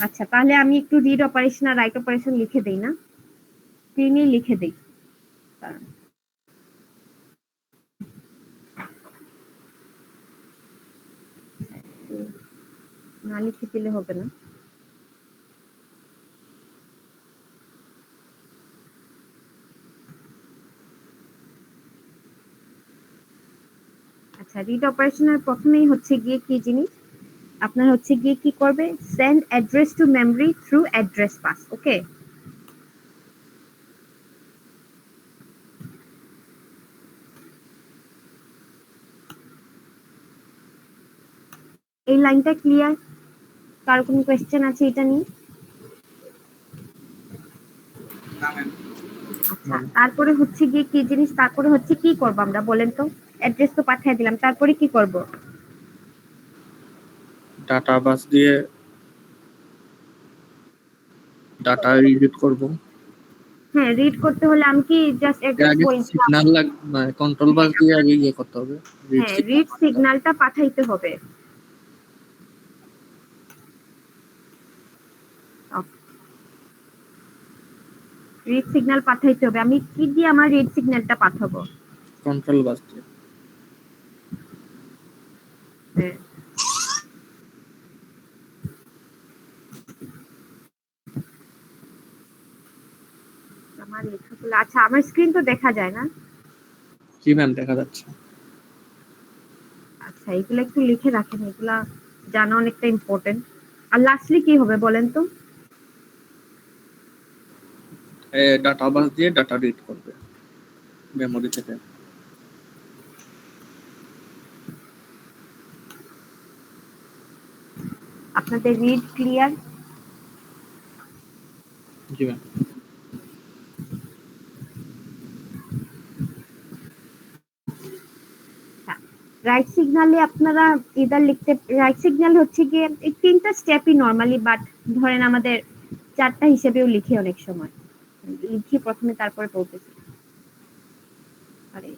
আচ্ছা, তাহলে আমি একটু রিড অপারেশন আর রাইট অপারেশন লিখে দেই না, স্ক্রিনে লিখে দেই। দাঁড়ান। না লিখে দিলে হবে না। আচ্ছা, রিড অপারেশনের প্রথমেই হচ্ছে গিয়ে কি জিনিস আপনার হচ্ছে গিয়ে কি করবে, send address to memory through address bus. Okay, এই লাইনটা ক্লিয়ার? কার কোনো কোয়েশ্চেন আছে এটা নিয়ে? না ম্যাম। আচ্ছা, তারপরে হচ্ছে গিয়ে কি জিনিস, তারপরে হচ্ছে কি করব আমরা বলেন তো? অ্যাড্রেস তো পাঠিয়ে দিলাম, তারপরে কি করব? ডাটা বাস দিয়ে ডাটা রিড করব। হ্যাঁ, রিড করতে হলে আমি কি জাস্ট অ্যাড্রেস আগে বলছিলাম? সিগন্যাল মানে কন্ট্রোল বাস দিয়ে আগে ইয়ে করতে হবে, রিড হ্যাঁ, রিড সিগন্যালটা পাঠাইতে হবে। রিড সিগন্যাল পাঠাইতে হবে। আমি কি দিয়ে আমার রিড সিগন্যালটা পাঠাবো? কন্ট্রোল বাস দিয়ে। হ্যাঁ, আমার লেখাগুলো, আচ্ছা আমার স্ক্রিন তো দেখা যায় না। জি ম্যাম, দেখা যাচ্ছে। আচ্ছা, এগুলো একটু লিখে রাখেন, এগুলা জানা অনেকটা ইম্পর্টেন্ট। আর লাস্টলি কি হবে বলেন তো? ডাটা বাস দিয়ে ডাটা রিড করবে মেমোরি থেকে। আপনাদের রিড ক্লিয়ার? জি ম্যাম। রাইট সিগন্যালে আপনারা ইদার লিখতে, রাইট সিগন্যাল হচ্ছে গিয়ে এই তিনটা স্টেপই নরমালি, বাট ধরেন আমাদের চারটা হিসেবেও লিখি অনেক সময়। লিখি প্রথমে তারপরে বলতেছি। আরে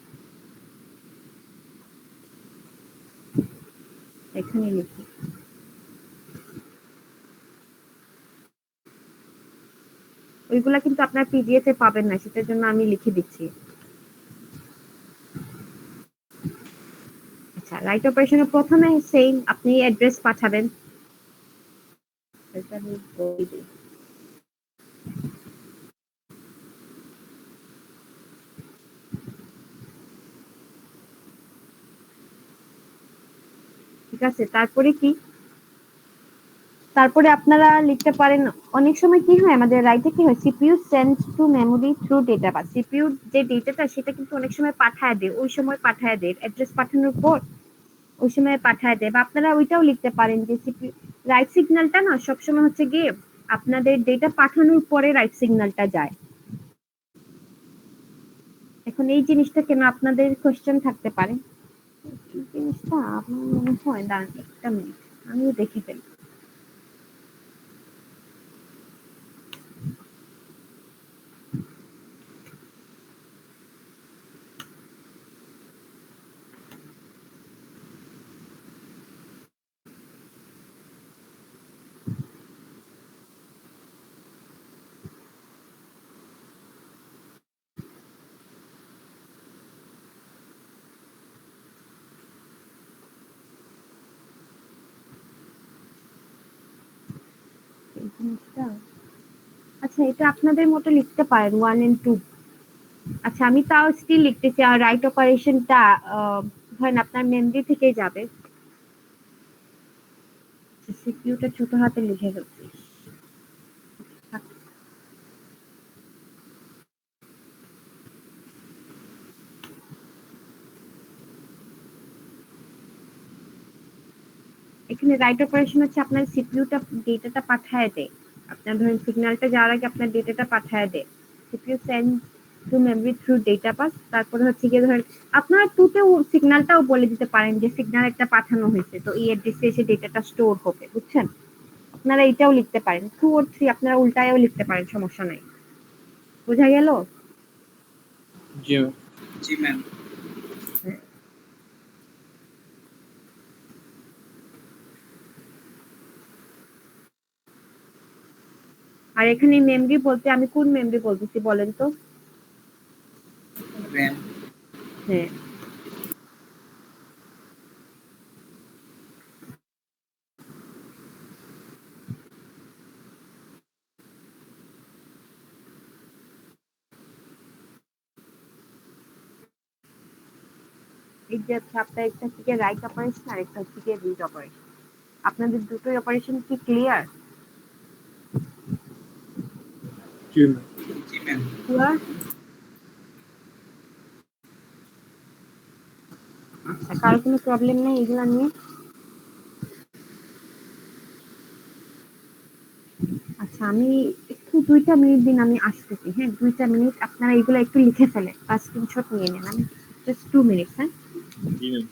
এখানে লিখি। ওইগুলা কিন্তু আপনার পিডিএফ এ পাবেন না, সেটার জন্য আমি লিখে দিচ্ছি। আচ্ছা, রাইট অপারেশনের প্রথমে সেম আপনি অ্যাড্রেস পাঠাবেন। এটা আমি বলে দিই। ঠিক আছে, তারপরে কি? তারপরে আপনারা লিখতে পারেন, অনেক সময় কি হয় আমাদের রাইটে কি হয়, CPU send to memory through data bus. CPU যে ডেটাটা সেটা কিন্তু অনেক সময় পাঠায় দেয়, ওই সময় পাঠায় দেয় অ্যাড্রেস পাঠানোর পর ওই সময় পাঠায় দেয়। বা আপনারা ওইটাও লিখতে পারেন যে সিপিইউ রাইট সিগন্যালটা না সবসময় হচ্ছে গিয়ে আপনাদের ডেটা পাঠানোর পরে রাইট সিগন্যালটা যায়। এখন এই জিনিসটা কেন আপনাদের কোশ্চেন থাকতে পারে, এই জিনিসটা আমার মনে হয়, দাঁড়ান একটা মিনিট আমিও দেখে ফেলি। আচ্ছা, এটা আপনাদের মতো লিখতে পারেন 1 and 2। আচ্ছা, আমি তাও স্টিল লিখতেছি। আর রাইট অপারেশনটা ধরেন আপনার মেমরি থেকেই যাবে। সিপিইউটা ছোট হাতে লিখে ফেলছি। এখানে রাইট অপারেশন হচ্ছে আপনার সিপিইউটা ডেটাটা পাঠায় দেয়। আপনার ধরেন সিগন্যালটা যাওয়ার আগে আপনার ডেটাটা পাঠায় দেয়। CPU send to memory through data pass. তারপরে হচ্ছে গিয়ে ধরেন আপনারা টুতেও সিগন্যালটাও বলে দিতে পারেন যে সিগন্যাল একটা পাঠানো হয়েছে, তো এই অ্যাড্রেসে এসে ডেটাটা স্টোর হবে, বুঝছেন? আপনারা এটাও লিখতে পারেন। 2 or 3 আপনারা উল্টায়ও লিখতে পারেন, সমস্যা নাই। বোঝা গেল? জি জি ম্যাম। আর এখানে মেমরি বলতে আমি কোন মেমরি বলতেছি বলেন তো? র্যাম। হ্যাঁ, এই যে হচ্ছে আপনার একটা থেকে রাইট অপারেশন আর একটা হচ্ছে গিয়ে রিড অপারেশন। আপনাদের দুটোই অপারেশন কি ক্লিয়ার? জি জি ম্যাম। ক্লিয়ার? আচ্ছা, কারো কোনো প্রবলেম নেই এগুলা নিয়ে? আচ্ছা, আমি একটু 2টা মিনিট দিন, আমি আসতেছি। হ্যাঁ, 2টা মিনিট আপনারা এগুলো একটু লিখে ফেলেন বা স্ক্রিনশট নিয়ে নেন। আমি জাস্ট 2 মিনিটস। হ্যাঁ, জি ম্যাম।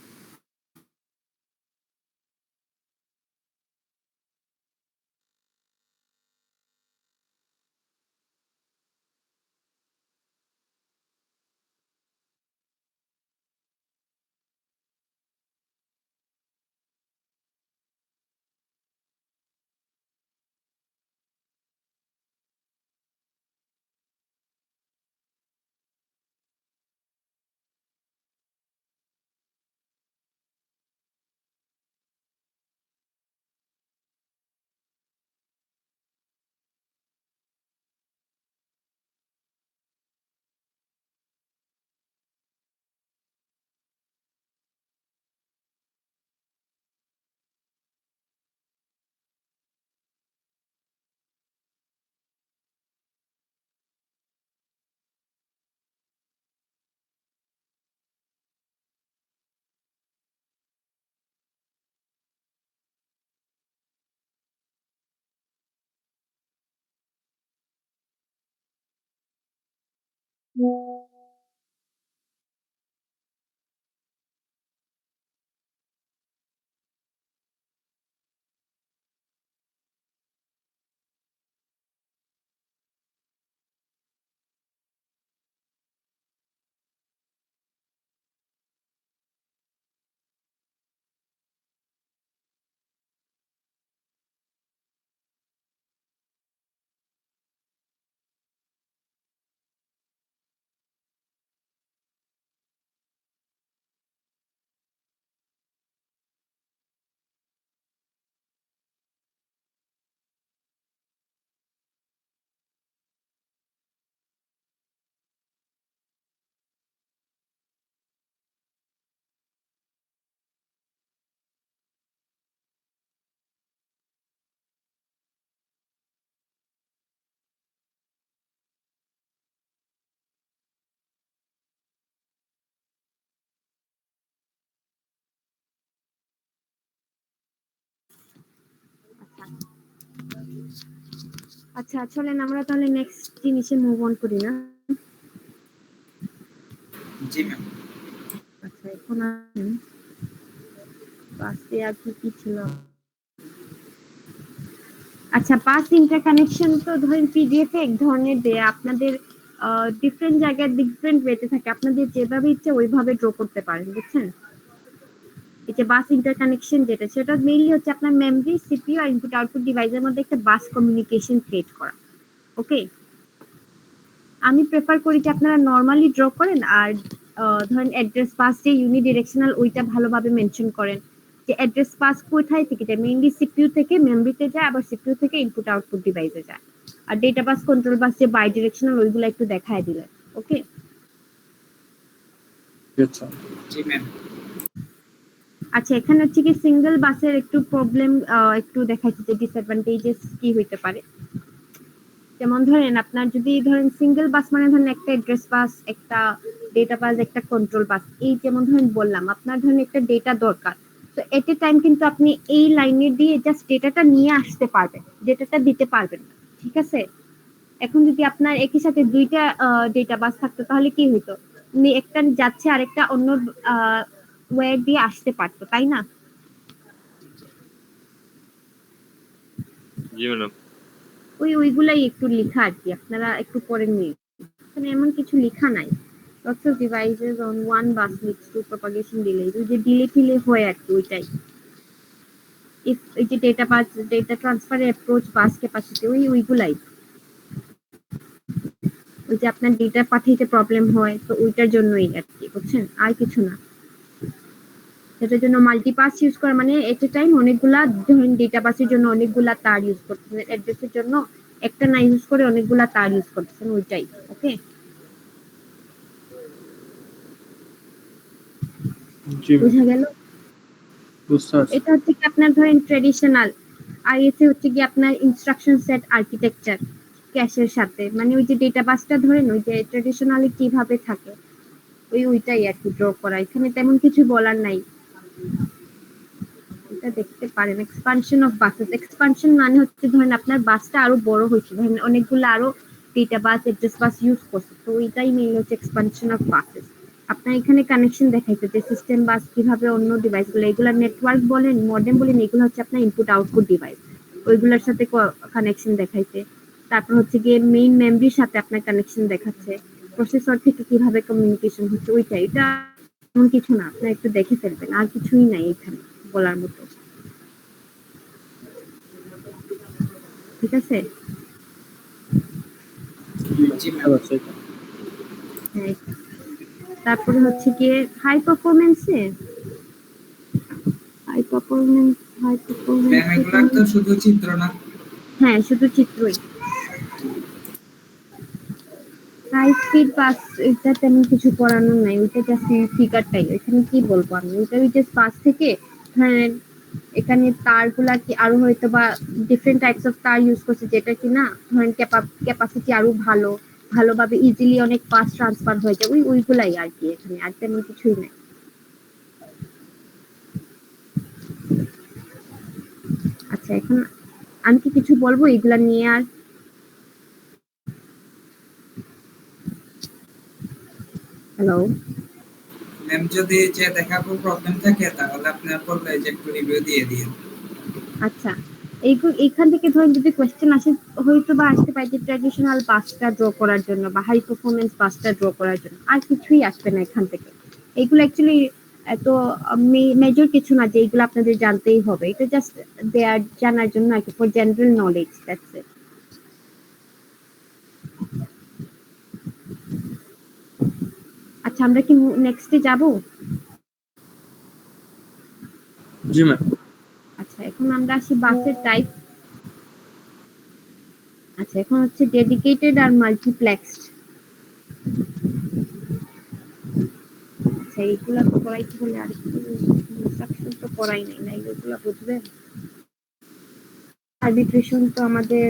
আচ্ছা, চলেন আমরা তাহলে নেক্সট জিনিসে মুভ অন করি না? জি ম্যাম। আচ্ছা, এখন পাশে আর কি ছিল? আচ্ছা, পাস ইন্টারকানেকশন তো ধরেন পিডিএফ এ এক ধরনের দেয়া, আপনাদের ডিফারেন্ট জায়গায় ডিফারেন্ট ওয়েতে থাকে। আপনাদের যেভাবে ইচ্ছে ওইভাবে ড্র করতে পারেন, বুঝছেন? এই যে বাস ইন্টারকানেকশন যেটা, সেটা মেইনলি হচ্ছে আপনার মেমরি, সিপিইউ আর ইনপুট আউটপুট ডিভাইসের মধ্যে একটা বাস কমিউনিকেশন ক্রিয়েট করা। ওকে, আমি প্রেফার করি যে আপনারা নরমালি ড্র করেন আর ধরেন অ্যাড্রেস বাস যে ইউনিডিরেকশনাল ওইটা ভালোভাবে মেনশন করেন। যে অ্যাড্রেস পাস কোথায় থেকে যায়, মেইনলি সিপিইউ থেকে মেমরিতে যায়, আবার সিপিইউ থেকে ইনপুট আউটপুট ডিভাইসে যায়। আর ডেটা বাস কন্ট্রোল বাস যে বাই ডিরেকশনাল ওইগুলো একটু দেখায় দিলেন। ওকে, আচ্ছা জি ম্যাম। আচ্ছা এখানে হচ্ছে কি সিঙ্গেল বাসের একটু প্রবলেম একটু দেখাচ্ছি যে ডিসঅ্যাডভান্টেজেস কি হইতে পারে। যেমন ধরেন আপনার যদি ধরেন সিঙ্গেল বাস মানে ধরেন একটা অ্যাড্রেস বাস, একটা ডেটা বাস, একটা কন্ট্রোল বাস, এই যেমন ধরেন বললাম আপনার ধরেন একটা ডেটা দরকার, তো এট এ টাইম কিন্তু আপনি এই লাইনে দিয়ে জাস্ট ডেটাটা নিয়ে আসতে পারবেন, ডেটাটা দিতে পারবেন না, ঠিক আছে। এখন যদি আপনার একই সাথে দুইটা ডেটা বাস থাকতো তাহলে কি হতো, একটা যাচ্ছে আরেকটা অন্য ওয়ে দিয়ে আসতে পারতো, তাই না? জি ম্যাডাম। ওইগুলাই একটু লেখা আর কি, আপনারা একটু পরে নিয়ে, এখানে এমন কিছু লেখা নাই। Lots of devices on one bus leads to propagation delay, ওই যে ডিলে ফিলে হয় আর কি, ওইটাই। if এই যে ডেটা বাস, ডেটা ট্রান্সফার অ্যাপ্রোচ, বাস ক্যাপাসিটি, ওইগুলাই, ওই যে আপনার ডেটা পাঠাইতে প্রবলেম হয় তো ওইটার জন্যই আর কি, বুঝছেন, আর কিছু না। সেটার জন্য মাল্টিপাস ইউজ করা মানে এট এ টাইম অনেকগুলা, ধরেন ডেটা বাসের জন্য অনেকগুলা তার ইউজ করতেছেন, অ্যাড্রেসের জন্য একটা না ইউজ করে অনেকগুলা তার ইউজ করতেছেন, ওইটাই। ওকে, জি বুঝা গেল? বুঝতে পারছি। এটা হচ্ছে কি আপনার ধরেন ট্রেডিশনাল, আর এসে হচ্ছে কি আপনার ইনস্ট্রাকশন সেট আর্কিটেকচার ক্যাশের সাথে, মানে ওই যে ডেটা বাসটা ধরেন ওই যে ট্রেডিশনালি কিভাবে থাকে ওইটাই আর কি ড্র করা, এখানে তেমন কিছু বলার নাই। এটা দেখতে পারেন এক্সপানশন অফ বাসেস, এক্সপানশন মানে হচ্ছে ধরেন আপনার বাসটা আরো বড় হয়েছে, ধরেন অনেকগুলো আরো ডেটা বাস অ্যাড্রেস বাস ইউজ করছে, তো ওইটাই মেইন হচ্ছে এক্সপানশন অফ বাসেস। আপনার এখানে কানেকশন দেখাইছে যে সিস্টেম বাস কিভাবে অন্য ডিভাইস গুলো, এগুলা নেটওয়ার্ক বলেন মডেম বলেন, এগুলো হচ্ছে আপনার ইনপুট আউটপুট ডিভাইস, ওইগুলোর সাথে কানেকশন দেখাইছে। তারপর হচ্ছে গিয়ে মেইন মেমরির সাথে আপনার কানেকশন দেখাচ্ছে, প্রসেসর থেকে কিভাবে কমিউনিকেশন হচ্ছে, ওইটাই। এটা এমন কিছু না, আপনার একটু দেখে ফেলবেন, আর কিছুই নাই এখানে বলার মতো, ঠিক আছে। জি বুঝতে ম্যাম। পারছি। হ্যাঁ, তারপরে হচ্ছে গিয়ে হাই পারফরমেন্সে, হাই পারফরমেন্স, হাই ম্যাম এগুলার তো পারফরমেন্স, শুধু চিত্র না। হ্যাঁ শুধু চিত্রই। হাই স্পিড বাস, এটা তেমন কিছু করানোর নাই, ওইটা জাস্ট ফিগারটাই, এখানে কি বলবো আমি, ওইটা ওই যে বাস থেকে ধরেন এখানে তারগুলা কি আরো হয়তো বা ডিফারেন্ট টাইপস অফ তার ইউজ করছে, যেটা কি না ধরেন ক্যাপাসিটি আরো ভালোভাবে ইজিলি অনেক ফাস্ট ট্রান্সফার হয়ে যায়, ওইগুলাই আর কি, এখানে আর তেমন কিছুই নাই। আচ্ছা এখন আমি কি কিছু বলবো এগুলা নিয়ে আর? হ্যালো, ম্যাম যদি যে দেখাবো প্রবলেম থাকে তাহলে আপনার বললে যে একটু রিভিউ দিয়ে দিন। আচ্ছা এইখান থেকে ধরেন যদি কোয়েশ্চেন আসে, হয়তো বা আসতে পারে যে ট্র্যাডিশনাল বাসটা ড্র করার জন্য বা হাই পারফরমেন্স বাসটা ড্র করার জন্য, আর কিছুই আসবে না এখান থেকে। এগুলো অ্যাকচুয়ালি এত মেজর কিছু না যে এগুলো আপনাদের জানতেই হবে, এটা জাস্ট দেয়ার জানার জন্য আর কি, for general knowledge, that's it. আচ্ছা আমরা কি নেক্সটে যাব? জি ম্যাম। আচ্ছা এখন আমরা আসি বাসের টাইপ। আচ্ছা এখন হচ্ছে ডেডিকেটেড আর মাল্টিপ্লেক্সড। আচ্ছা এইগুলা তো পড়াইতে হলে আর একটু ইনস্ট্রাকশন তো পড়াই নাই, না এগুলো বুঝবেন। আরবিট্রেশন তো আমাদের,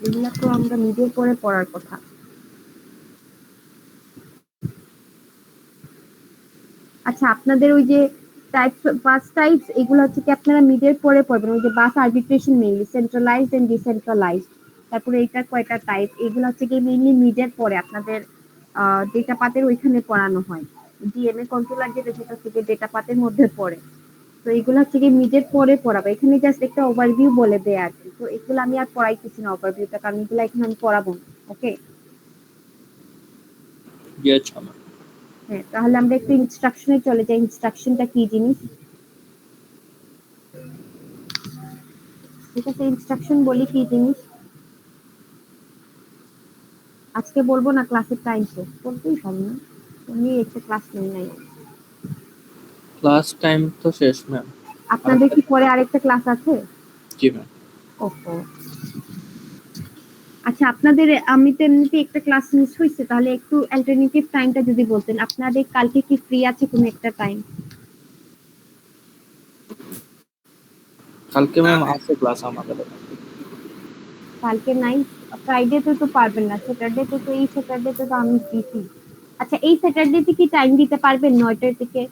এগুলা তো আমরা মিডিয়ার পরে পড়ার কথা। আচ্ছা আপনাদের ওই যে টাইপস, বাস টাইপস, এগুলো হচ্ছে কি আপনারা মিডিয়ার পরে পড়বেন, ওই যে bus arbitration mainly centralised and decentralised, তারপরে এটা কয়টা টাইপ, এগুলো হচ্ছে কি মেইনলি মিডিয়ার পরে আপনাদের ডেটা পাতের ওইখানে পড়ানো হয়, ডিএমএ কন্ট্রোলার যেটা, সেটা থেকে ডেটা পাতের মধ্যে পড়ে। তো এগুলো হচ্ছে কি মিডের পরে পড়াবো, এখানে জাস্ট একটা ওভারভিউ বলে দেয় আর কি, তো এগুলো আমি আর পড়াইতেছি না ওভারভিউটা, কারণ এগুলো এখন আমি পড়াবো না। ওকে, জি আচ্ছা ম্যাম। হ্যাঁ তাহলে আমরা একটু ইনস্ট্রাকশনে চলে যাই, ইনস্ট্রাকশনটা কি জিনিস, ঠিক আছে। ইনস্ট্রাকশন বলি কি জিনিস, আজকে বলবো না, ক্লাসের টাইম শেষ, বলতেই পারি না, উনি একটা ক্লাস নেই নাই। ক্লাস টাইম তো শেষ ম্যাম। আপনাদের কি পরে আরেকটা ক্লাস আছে? জি ম্যাম। ওহো। আচ্ছা, আপনাদের আমি তো এমনিতে একটা ক্লাস মিস হয়েছে, তাহলে একটু অল্টারনেটিভ টাইমটা যদি বলতেন। আপনাদের কালকে কি ফ্রি আছে কোনো একটা টাইম? কালকে না ম্যাম ম্যাম, আছে ক্লাস আমাদের। কালকে নাই? ফ্রাইডেতে তো পারবেন না, স্যাটারডেতে তো, এই স্যাটারডেতে তো আমি বিজি। আচ্ছা, এই স্যাটারডেতে কি টাইম দিতে পারবেন 9টার দিকে?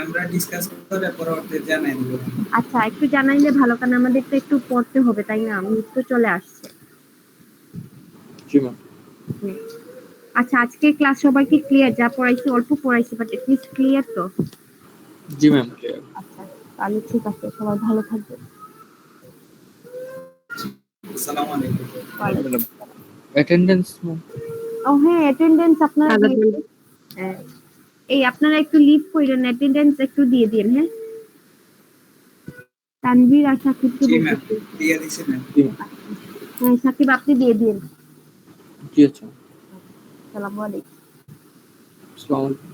আমরা ডিসকাস করে পরবর্তীতে জানাই দেবো। আচ্ছা, একটু জানাইলে ভালো, কারণ আমাদের তো একটু পড়তে হবে, তাই না? মিস তো চলে আসছে। জি ম্যাম। হুম। আচ্ছা, আজকে ক্লাস সবাই কি ক্লিয়ার? যা পড়াইছি অল্প পড়াইছি, বাট এটলিস্ট ক্লিয়ার তো? জি ম্যাম ক্লিয়ার। আচ্ছা, তাহলে ঠিক আছে, সবাই ভালো থাকবে। আসসালামু আলাইকুম। ওয়ালাইকুম। Attendance ma'am. ও হ্যাঁ, অ্যাটেন্ডেন্স আপনারা দিয়ে দিন। হ্যাঁ, এই আপনারা একটু লিভ কইরেন, অ্যাটেন্ডেন্স একটু দিয়ে দিন, হ্যাঁ? তানভীর আর সাকিবকে জি ম্যাম, বলতেছি। দিয়ে দিছি ম্যাম। জি ম্যাম। হ্যাঁ, সাকিব আপনি দিয়ে দিন। জি আচ্ছা। আসসালামু আলাইকুম। আসসালামু আলাইকুম।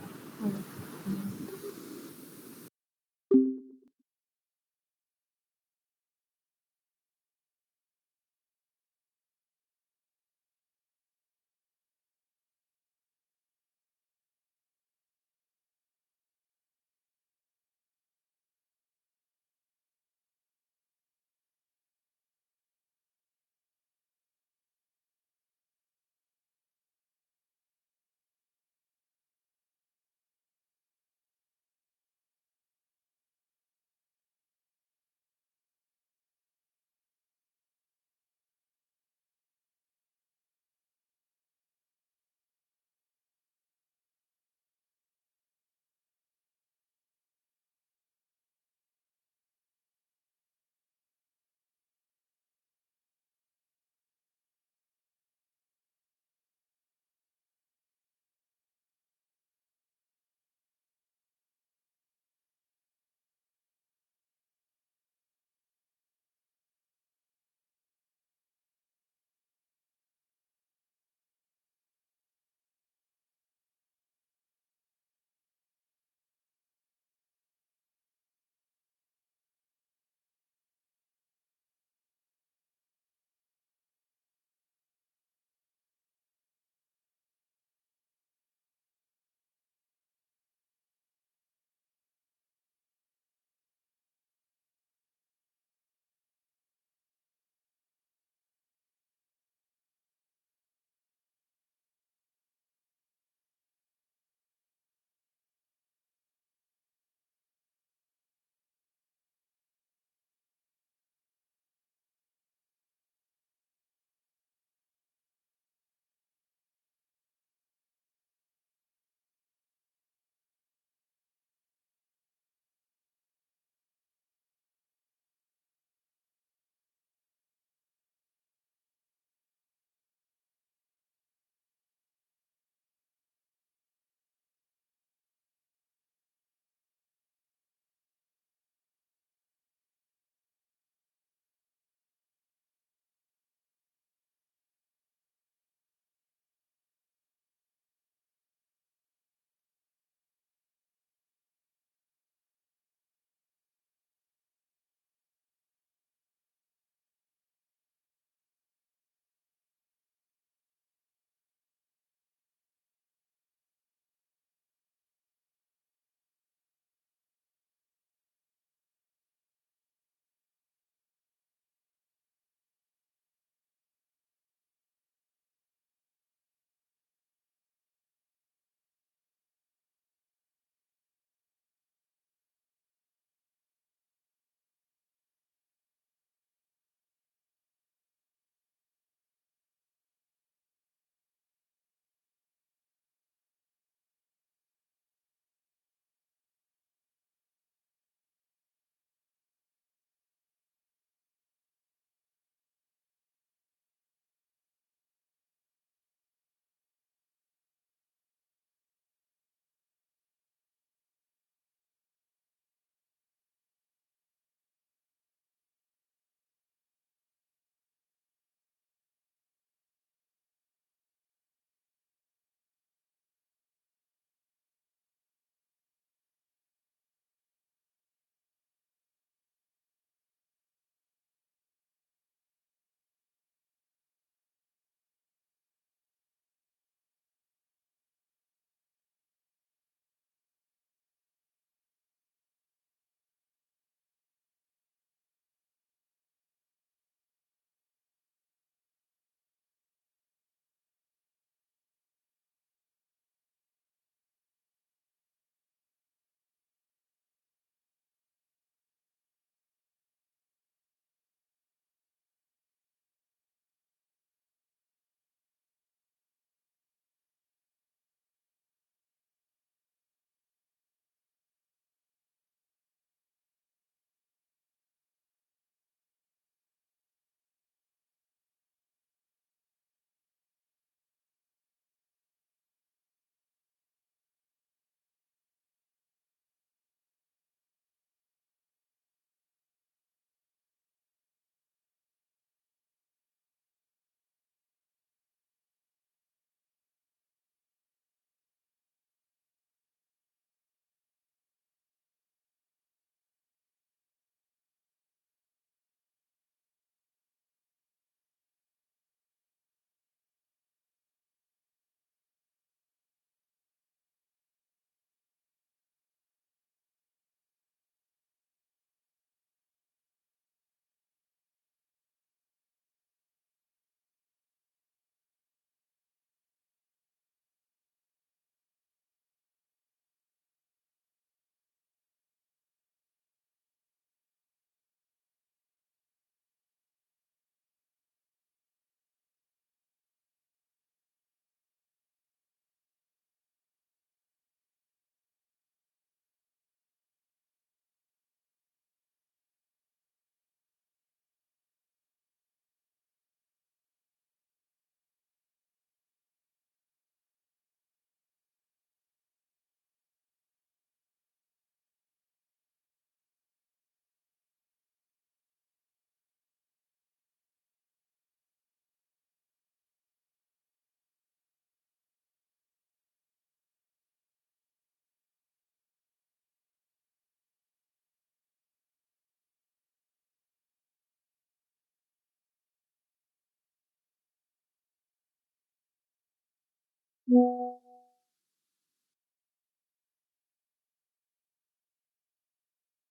ম্যাম